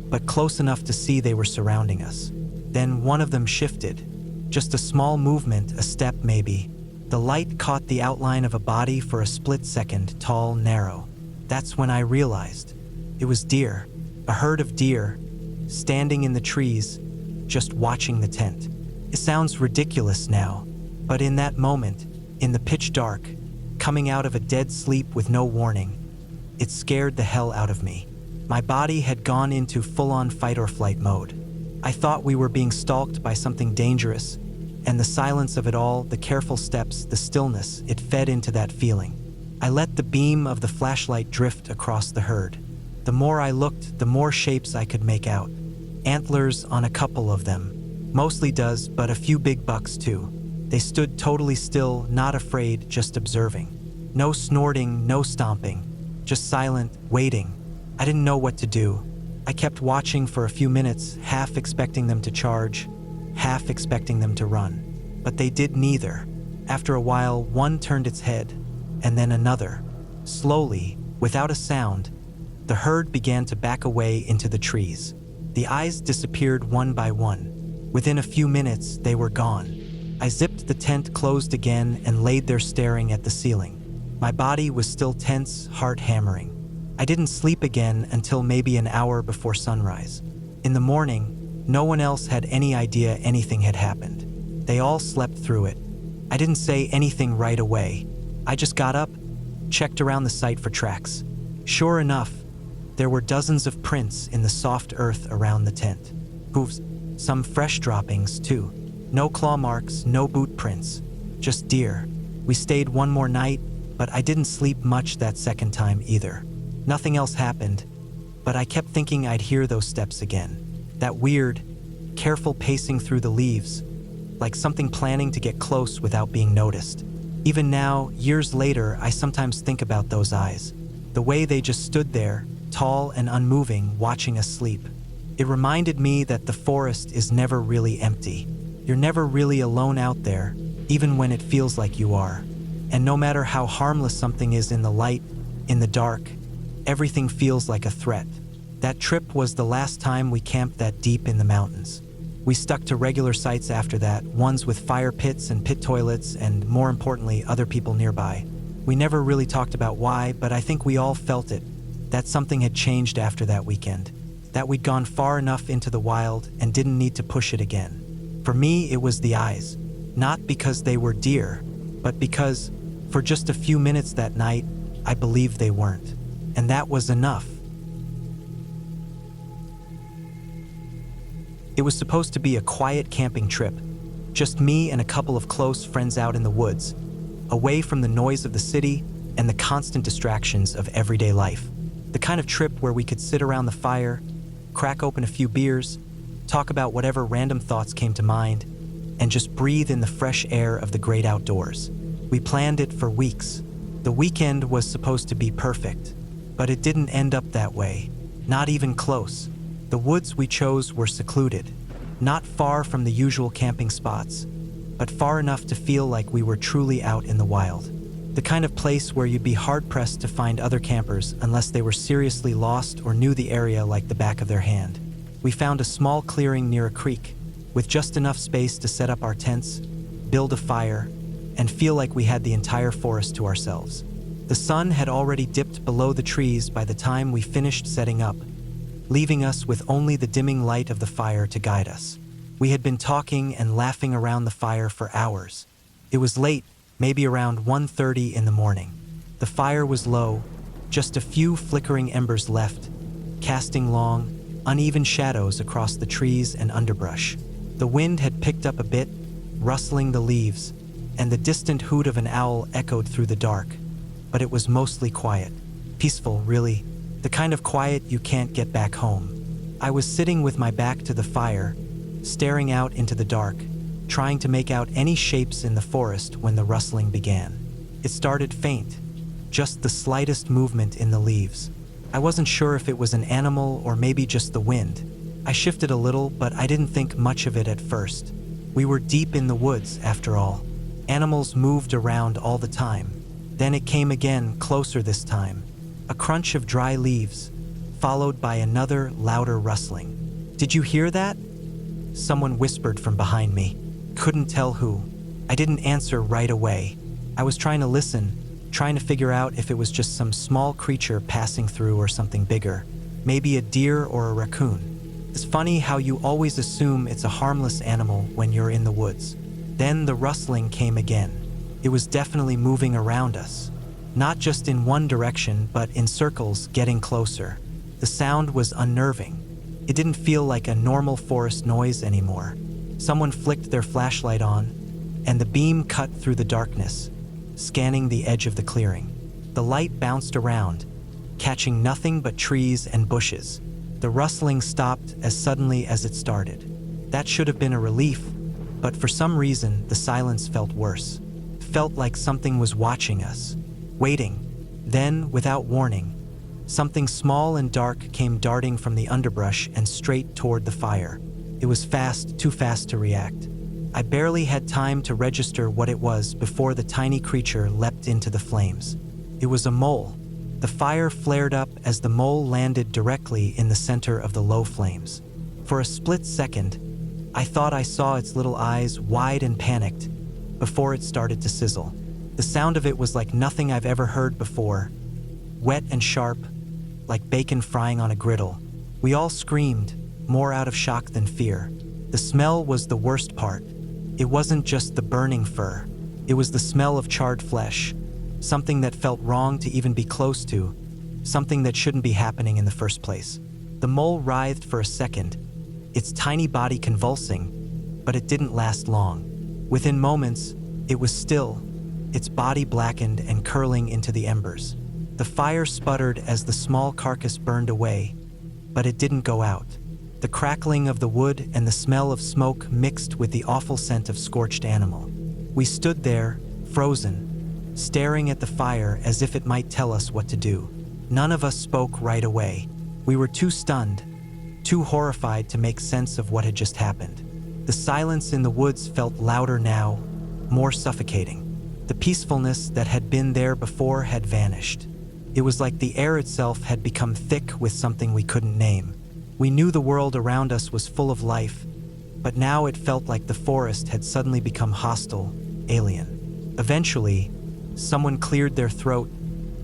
but close enough to see they were surrounding us. Then one of them shifted. Just a small movement, a step maybe. The light caught the outline of a body for a split second, tall, narrow. That's when I realized. It was deer, a herd of deer, standing in the trees, just watching the tent. It sounds ridiculous now, but in that moment, in the pitch dark, coming out of a dead sleep with no warning, it scared the hell out of me. My body had gone into full-on fight or flight mode. I thought we were being stalked by something dangerous, and the silence of it all, the careful steps, the stillness, it fed into that feeling. I let the beam of the flashlight drift across the herd. The more I looked, the more shapes I could make out. Antlers on a couple of them. Mostly does, but a few big bucks too. They stood totally still, not afraid, just observing. No snorting, no stomping. Just silent, waiting. I didn't know what to do. I kept watching for a few minutes, half expecting them to charge, half expecting them to run. But they did neither. After a while, one turned its head, and then another. Slowly, without a sound, the herd began to back away into the trees. The eyes disappeared one by one. Within a few minutes, they were gone. I zipped the tent closed again and laid there staring at the ceiling. My body was still tense, heart hammering. I didn't sleep again until maybe an hour before sunrise. In the morning, no one else had any idea anything had happened. They all slept through it. I didn't say anything right away. I just got up, checked around the site for tracks. Sure enough, there were dozens of prints in the soft earth around the tent. Hooves, some fresh droppings too. No claw marks, no boot prints, just deer. We stayed one more night, but I didn't sleep much that second time either. Nothing else happened, but I kept thinking I'd hear those steps again. That weird, careful pacing through the leaves, like something planning to get close without being noticed. Even now, years later, I sometimes think about those eyes. The way they just stood there, tall and unmoving, watching us sleep. It reminded me that the forest is never really empty. You're never really alone out there, even when it feels like you are. And no matter how harmless something is in the light, in the dark, everything feels like a threat. That trip was the last time we camped that deep in the mountains. We stuck to regular sites after that, ones with fire pits and pit toilets and, more importantly, other people nearby. We never really talked about why, but I think we all felt it, that something had changed after that weekend, that we'd gone far enough into the wild and didn't need to push it again. For me, it was the eyes, not because they were deer, but because, for just a few minutes that night, I believed they weren't. And that was enough. It was supposed to be a quiet camping trip, just me and a couple of close friends out in the woods, away from the noise of the city and the constant distractions of everyday life. The kind of trip where we could sit around the fire, crack open a few beers, talk about whatever random thoughts came to mind, and just breathe in the fresh air of the great outdoors. We planned it for weeks. The weekend was supposed to be perfect, but it didn't end up that way, not even close. The woods we chose were secluded, not far from the usual camping spots, but far enough to feel like we were truly out in the wild. The kind of place where you'd be hard-pressed to find other campers unless they were seriously lost or knew the area like the back of their hand. We found a small clearing near a creek, with just enough space to set up our tents, build a fire, and feel like we had the entire forest to ourselves. The sun had already dipped below the trees by the time we finished setting up, leaving us with only the dimming light of the fire to guide us. We had been talking and laughing around the fire for hours. It was late, maybe around 1:30 in the morning. The fire was low, just a few flickering embers left, casting long, uneven shadows across the trees and underbrush. The wind had picked up a bit, rustling the leaves, and the distant hoot of an owl echoed through the dark, but it was mostly quiet. Peaceful, really, the kind of quiet you can't get back home. I was sitting with my back to the fire, staring out into the dark, trying to make out any shapes in the forest when the rustling began. It started faint, just the slightest movement in the leaves. I wasn't sure if it was an animal or maybe just the wind. I shifted a little, but I didn't think much of it at first. We were deep in the woods, after all. Animals moved around all the time. Then it came again, closer this time. A crunch of dry leaves, followed by another, louder rustling. "Did you hear that?" Someone whispered from behind me. Couldn't tell who. I didn't answer right away. I was trying to listen, trying to figure out if it was just some small creature passing through or something bigger. Maybe a deer or a raccoon. It's funny how you always assume it's a harmless animal when you're in the woods. Then the rustling came again. It was definitely moving around us. Not just in one direction, but in circles, getting closer. The sound was unnerving. It didn't feel like a normal forest noise anymore. Someone flicked their flashlight on, and the beam cut through the darkness, scanning the edge of the clearing. The light bounced around, catching nothing but trees and bushes. The rustling stopped as suddenly as it started. That should have been a relief, but for some reason, the silence felt worse. It felt like something was watching us, waiting. Then, without warning, something small and dark came darting from the underbrush and straight toward the fire. It was fast, too fast to react. I barely had time to register what it was before the tiny creature leapt into the flames. It was a mole. The fire flared up as the mole landed directly in the center of the low flames. For a split second, I thought I saw its little eyes wide and panicked before it started to sizzle. The sound of it was like nothing I've ever heard before, wet and sharp, like bacon frying on a griddle. We all screamed, more out of shock than fear. The smell was the worst part. It wasn't just the burning fur. It was the smell of charred flesh, something that felt wrong to even be close to, something that shouldn't be happening in the first place. The mole writhed for a second, its tiny body convulsing, but it didn't last long. Within moments, it was still, its body blackened and curling into the embers. The fire sputtered as the small carcass burned away, but it didn't go out. The crackling of the wood and the smell of smoke mixed with the awful scent of scorched animal. We stood there, frozen, staring at the fire as if it might tell us what to do. None of us spoke right away. We were too stunned, too horrified to make sense of what had just happened. The silence in the woods felt louder now, more suffocating. The peacefulness that had been there before had vanished. It was like the air itself had become thick with something we couldn't name. We knew the world around us was full of life, but now it felt like the forest had suddenly become hostile, alien. Eventually, someone cleared their throat,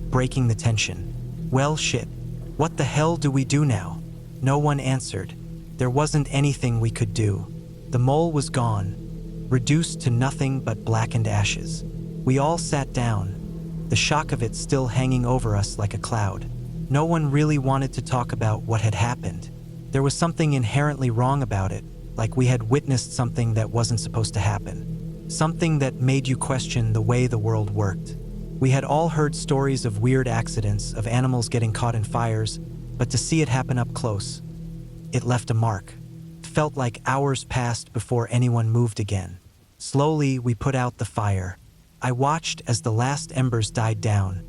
breaking the tension. "Well, shit. What the hell do we do now?" No one answered. There wasn't anything we could do. The mole was gone, reduced to nothing but blackened ashes. We all sat down, the shock of it still hanging over us like a cloud. No one really wanted to talk about what had happened. There was something inherently wrong about it, like we had witnessed something that wasn't supposed to happen. Something that made you question the way the world worked. We had all heard stories of weird accidents, of animals getting caught in fires, but to see it happen up close, it left a mark. It felt like hours passed before anyone moved again. Slowly, we put out the fire. I watched as the last embers died down,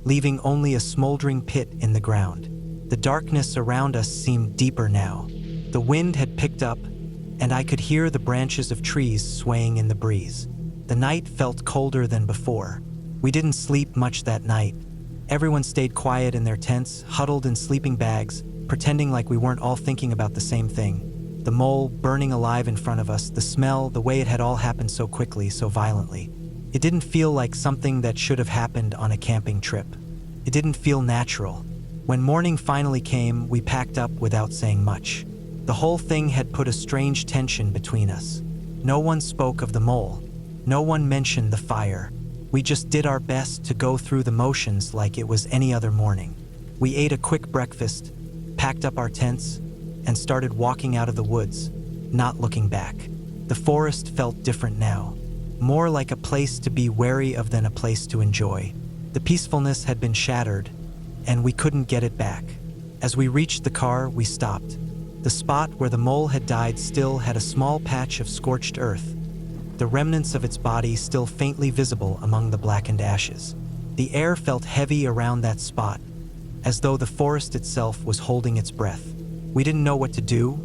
leaving only a smoldering pit in the ground. The darkness around us seemed deeper now. The wind had picked up, and I could hear the branches of trees swaying in the breeze. The night felt colder than before. We didn't sleep much that night. Everyone stayed quiet in their tents, huddled in sleeping bags, pretending like we weren't all thinking about the same thing. The mole burning alive in front of us, the smell, the way it had all happened so quickly, so violently. It didn't feel like something that should have happened on a camping trip. It didn't feel natural. When morning finally came, we packed up without saying much. The whole thing had put a strange tension between us. No one spoke of the mole. No one mentioned the fire. We just did our best to go through the motions like it was any other morning. We ate a quick breakfast, packed up our tents, and started walking out of the woods, not looking back. The forest felt different now, more like a place to be wary of than a place to enjoy. The peacefulness had been shattered, and we couldn't get it back. As we reached the car, we stopped. The spot where the mole had died still had a small patch of scorched earth, the remnants of its body still faintly visible among the blackened ashes. The air felt heavy around that spot, as though the forest itself was holding its breath. We didn't know what to do,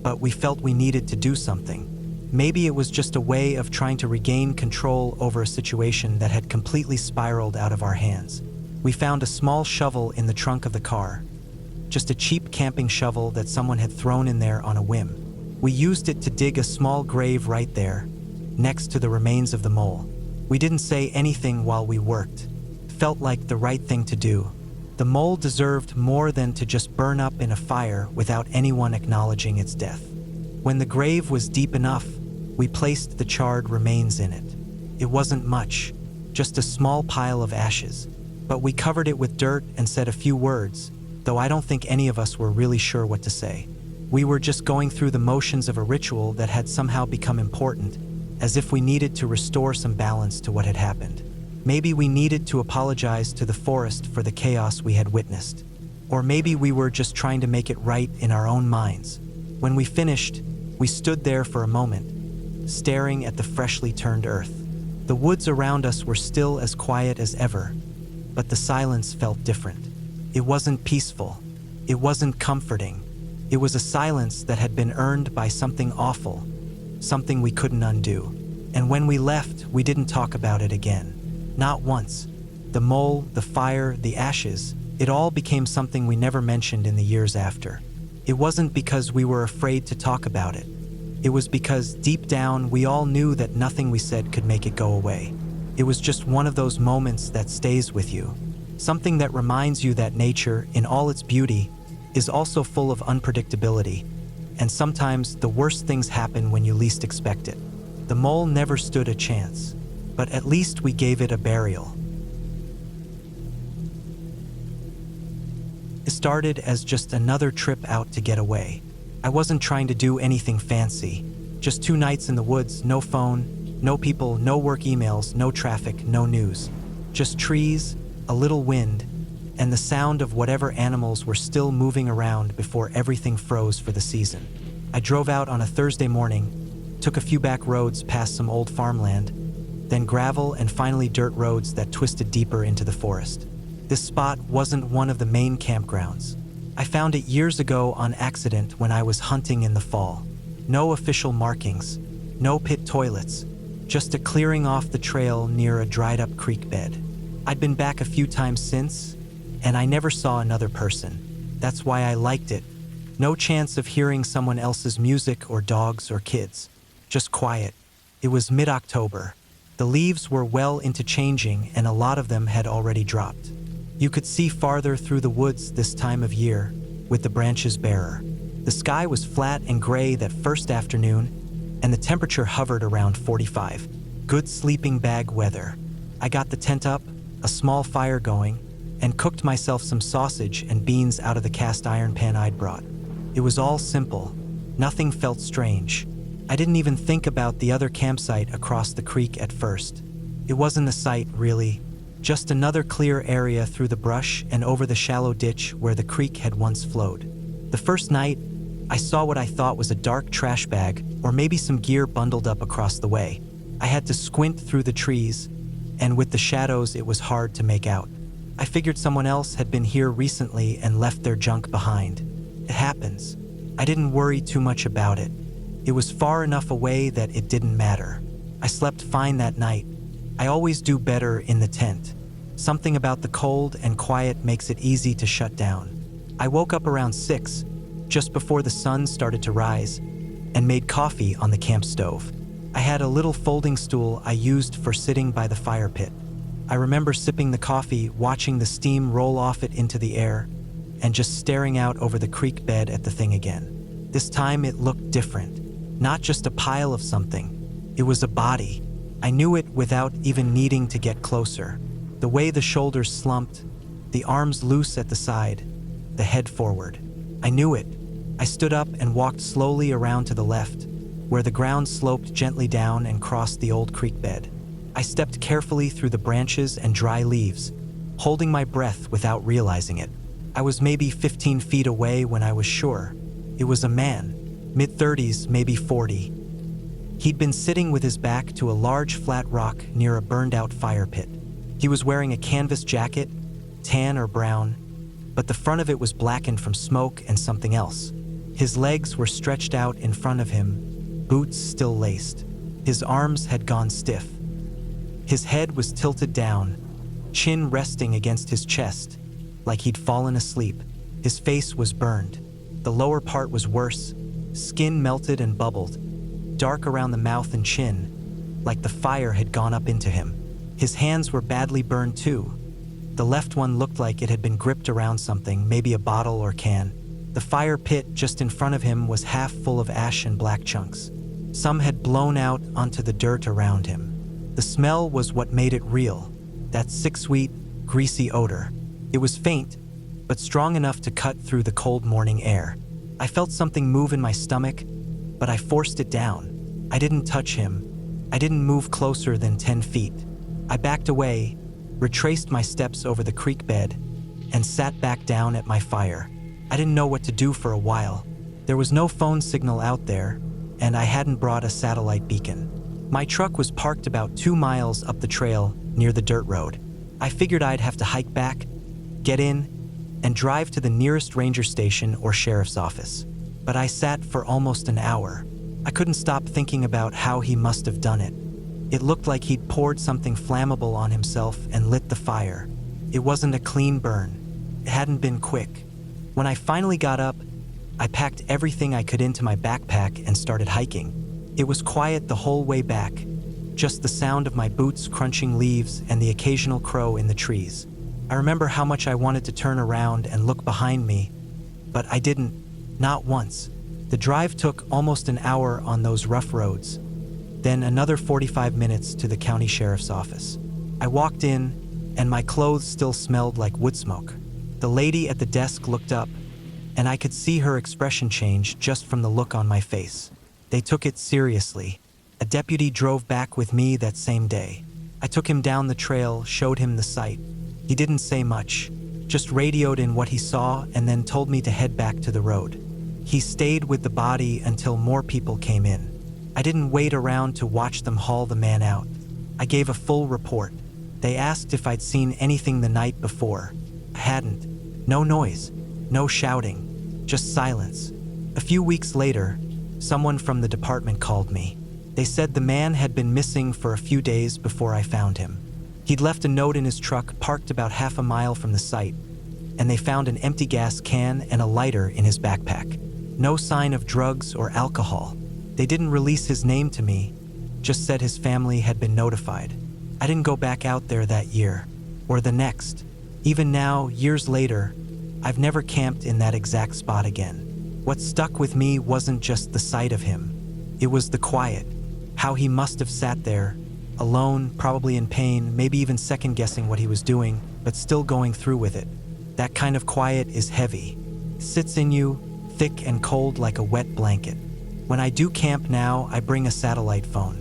but we felt we needed to do something. Maybe it was just a way of trying to regain control over a situation that had completely spiraled out of our hands. We found a small shovel in the trunk of the car, just a cheap camping shovel that someone had thrown in there on a whim. We used it to dig a small grave right there, next to the remains of the mole. We didn't say anything while we worked. It felt like the right thing to do. The mole deserved more than to just burn up in a fire without anyone acknowledging its death. When the grave was deep enough, we placed the charred remains in it. It wasn't much, just a small pile of ashes, but we covered it with dirt and said a few words, though I don't think any of us were really sure what to say. We were just going through the motions of a ritual that had somehow become important, as if we needed to restore some balance to what had happened. Maybe we needed to apologize to the forest for the chaos we had witnessed. Or maybe we were just trying to make it right in our own minds. When we finished, we stood there for a moment, staring at the freshly turned earth. The woods around us were still as quiet as ever, but the silence felt different. It wasn't peaceful. It wasn't comforting. It was a silence that had been earned by something awful, something we couldn't undo. And when we left, we didn't talk about it again. Not once. The mole, the fire, the ashes, it all became something we never mentioned in the years after. It wasn't because we were afraid to talk about it. It was because deep down we all knew that nothing we said could make it go away. It was just one of those moments that stays with you. Something that reminds you that nature, in all its beauty, is also full of unpredictability. And sometimes the worst things happen when you least expect it. The mole never stood a chance, but at least we gave it a burial. It started as just another trip out to get away. I wasn't trying to do anything fancy. Just 2 nights in the woods, no phone, no people, no work emails, no traffic, no news. Just trees, a little wind, and the sound of whatever animals were still moving around before everything froze for the season. I drove out on a Thursday morning, took a few back roads past some old farmland, then gravel and finally dirt roads that twisted deeper into the forest. This spot wasn't one of the main campgrounds. I found it years ago on accident when I was hunting in the fall. No official markings, no pit toilets, just a clearing off the trail near a dried-up creek bed. I'd been back a few times since, and I never saw another person. That's why I liked it. No chance of hearing someone else's music or dogs or kids. Just quiet. It was mid-October. The leaves were well into changing and a lot of them had already dropped. You could see farther through the woods this time of year, with the branches barer. The sky was flat and gray that first afternoon, and the temperature hovered around 45. Good sleeping bag weather. I got the tent up, a small fire going, and cooked myself some sausage and beans out of the cast iron pan I'd brought. It was all simple. Nothing felt strange. I didn't even think about the other campsite across the creek at first. It wasn't a site, really. Just another clear area through the brush and over the shallow ditch where the creek had once flowed. The first night, I saw what I thought was a dark trash bag or maybe some gear bundled up across the way. I had to squint through the trees, and with the shadows it was hard to make out. I figured someone else had been here recently and left their junk behind. It happens. I didn't worry too much about it. It was far enough away that it didn't matter. I slept fine that night. I always do better in the tent. Something about the cold and quiet makes it easy to shut down. I woke up around 6, just before the sun started to rise, and made coffee on the camp stove. I had a little folding stool I used for sitting by the fire pit. I remember sipping the coffee, watching the steam roll off it into the air, and just staring out over the creek bed at the thing again. This time it looked different. Not just a pile of something. It was a body. I knew it without even needing to get closer. The way the shoulders slumped, the arms loose at the side, the head forward. I knew it. I stood up and walked slowly around to the left, where the ground sloped gently down and crossed the old creek bed. I stepped carefully through the branches and dry leaves, holding my breath without realizing it. I was maybe 15 feet away when I was sure. It was a man, mid-30s, maybe 40. He'd been sitting with his back to a large flat rock near a burned-out fire pit. He was wearing a canvas jacket, tan or brown, but the front of it was blackened from smoke and something else. His legs were stretched out in front of him, boots still laced. His arms had gone stiff. His head was tilted down, chin resting against his chest, like he'd fallen asleep. His face was burned. The lower part was worse, skin melted and bubbled, dark around the mouth and chin, like the fire had gone up into him. His hands were badly burned too. The left one looked like it had been gripped around something, maybe a bottle or can. The fire pit just in front of him was half full of ash and black chunks. Some had blown out onto the dirt around him. The smell was what made it real, that sick, sweet, greasy odor. It was faint, but strong enough to cut through the cold morning air. I felt something move in my stomach, but I forced it down. I didn't touch him. I didn't move closer than 10 feet. I backed away, retraced my steps over the creek bed, and sat back down at my fire. I didn't know what to do for a while. There was no phone signal out there, and I hadn't brought a satellite beacon. My truck was parked about 2 miles up the trail near the dirt road. I figured I'd have to hike back, get in, and drive to the nearest ranger station or sheriff's office. But I sat for almost an hour. I couldn't stop thinking about how he must have done it. It looked like he'd poured something flammable on himself and lit the fire. It wasn't a clean burn. It hadn't been quick. When I finally got up, I packed everything I could into my backpack and started hiking. It was quiet the whole way back, just the sound of my boots crunching leaves and the occasional crow in the trees. I remember how much I wanted to turn around and look behind me, but I didn't, not once. The drive took almost an hour on those rough roads, then another 45 minutes to the county sheriff's office. I walked in, and my clothes still smelled like wood smoke. The lady at the desk looked up, and I could see her expression change just from the look on my face. They took it seriously. A deputy drove back with me that same day. I took him down the trail, showed him the site. He didn't say much, just radioed in what he saw and then told me to head back to the road. He stayed with the body until more people came in. I didn't wait around to watch them haul the man out. I gave a full report. They asked if I'd seen anything the night before. I hadn't. No noise, no shouting, just silence. A few weeks later, someone from the department called me. They said the man had been missing for a few days before I found him. He'd left a note in his truck parked about half a mile from the site, and they found an empty gas can and a lighter in his backpack. No sign of drugs or alcohol. They didn't release his name to me, just said his family had been notified. I didn't go back out there that year, or the next. Even now, years later, I've never camped in that exact spot again. What stuck with me wasn't just the sight of him. It was the quiet. How he must have sat there, alone, probably in pain, maybe even second-guessing what he was doing, but still going through with it. That kind of quiet is heavy. It sits in you, thick and cold like a wet blanket. When I do camp now, I bring a satellite phone.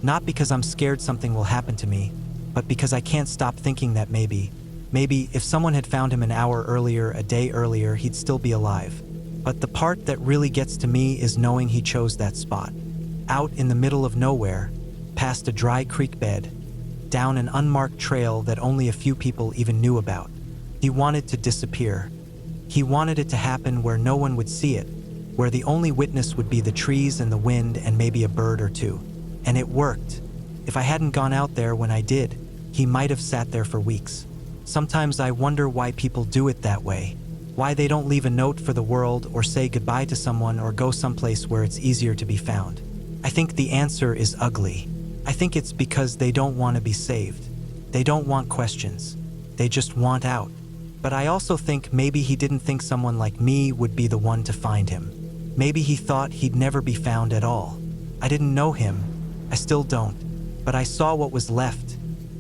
Not because I'm scared something will happen to me, but because I can't stop thinking that maybe if someone had found him an hour earlier, a day earlier, he'd still be alive. But the part that really gets to me is knowing he chose that spot. Out in the middle of nowhere, past a dry creek bed, down an unmarked trail that only a few people even knew about. He wanted to disappear. He wanted it to happen where no one would see it, where the only witness would be the trees and the wind and maybe a bird or two. And it worked. If I hadn't gone out there when I did, he might have sat there for weeks. Sometimes I wonder why people do it that way. Why they don't leave a note for the world or say goodbye to someone or go someplace where it's easier to be found. I think the answer is ugly. I think it's because they don't want to be saved. They don't want questions. They just want out. But I also think maybe he didn't think someone like me would be the one to find him. Maybe he thought he'd never be found at all. I didn't know him. I still don't. But I saw what was left,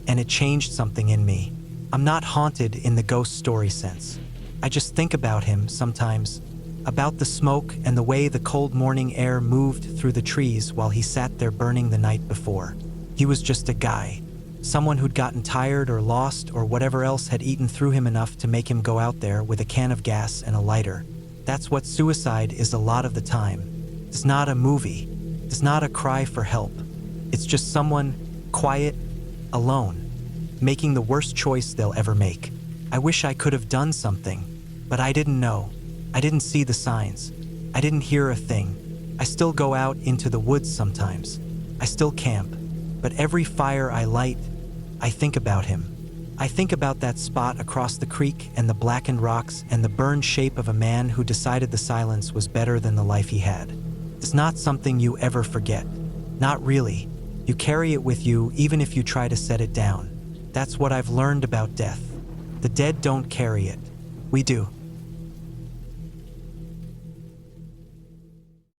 and it changed something in me. I'm not haunted in the ghost story sense. I just think about him sometimes, about the smoke and the way the cold morning air moved through the trees while he sat there burning the night before. He was just a guy, someone who'd gotten tired or lost or whatever else had eaten through him enough to make him go out there with a can of gas and a lighter. That's what suicide is a lot of the time. It's not a movie. It's not a cry for help. It's just someone quiet, alone, making the worst choice they'll ever make. I wish I could have done something, but I didn't know. I didn't see the signs. I didn't hear a thing. I still go out into the woods sometimes. I still camp. But every fire I light, I think about him. I think about that spot across the creek and the blackened rocks and the burned shape of a man who decided the silence was better than the life he had. It's not something you ever forget. Not really. You carry it with you even if you try to set it down. That's what I've learned about death. The dead don't carry it. We do.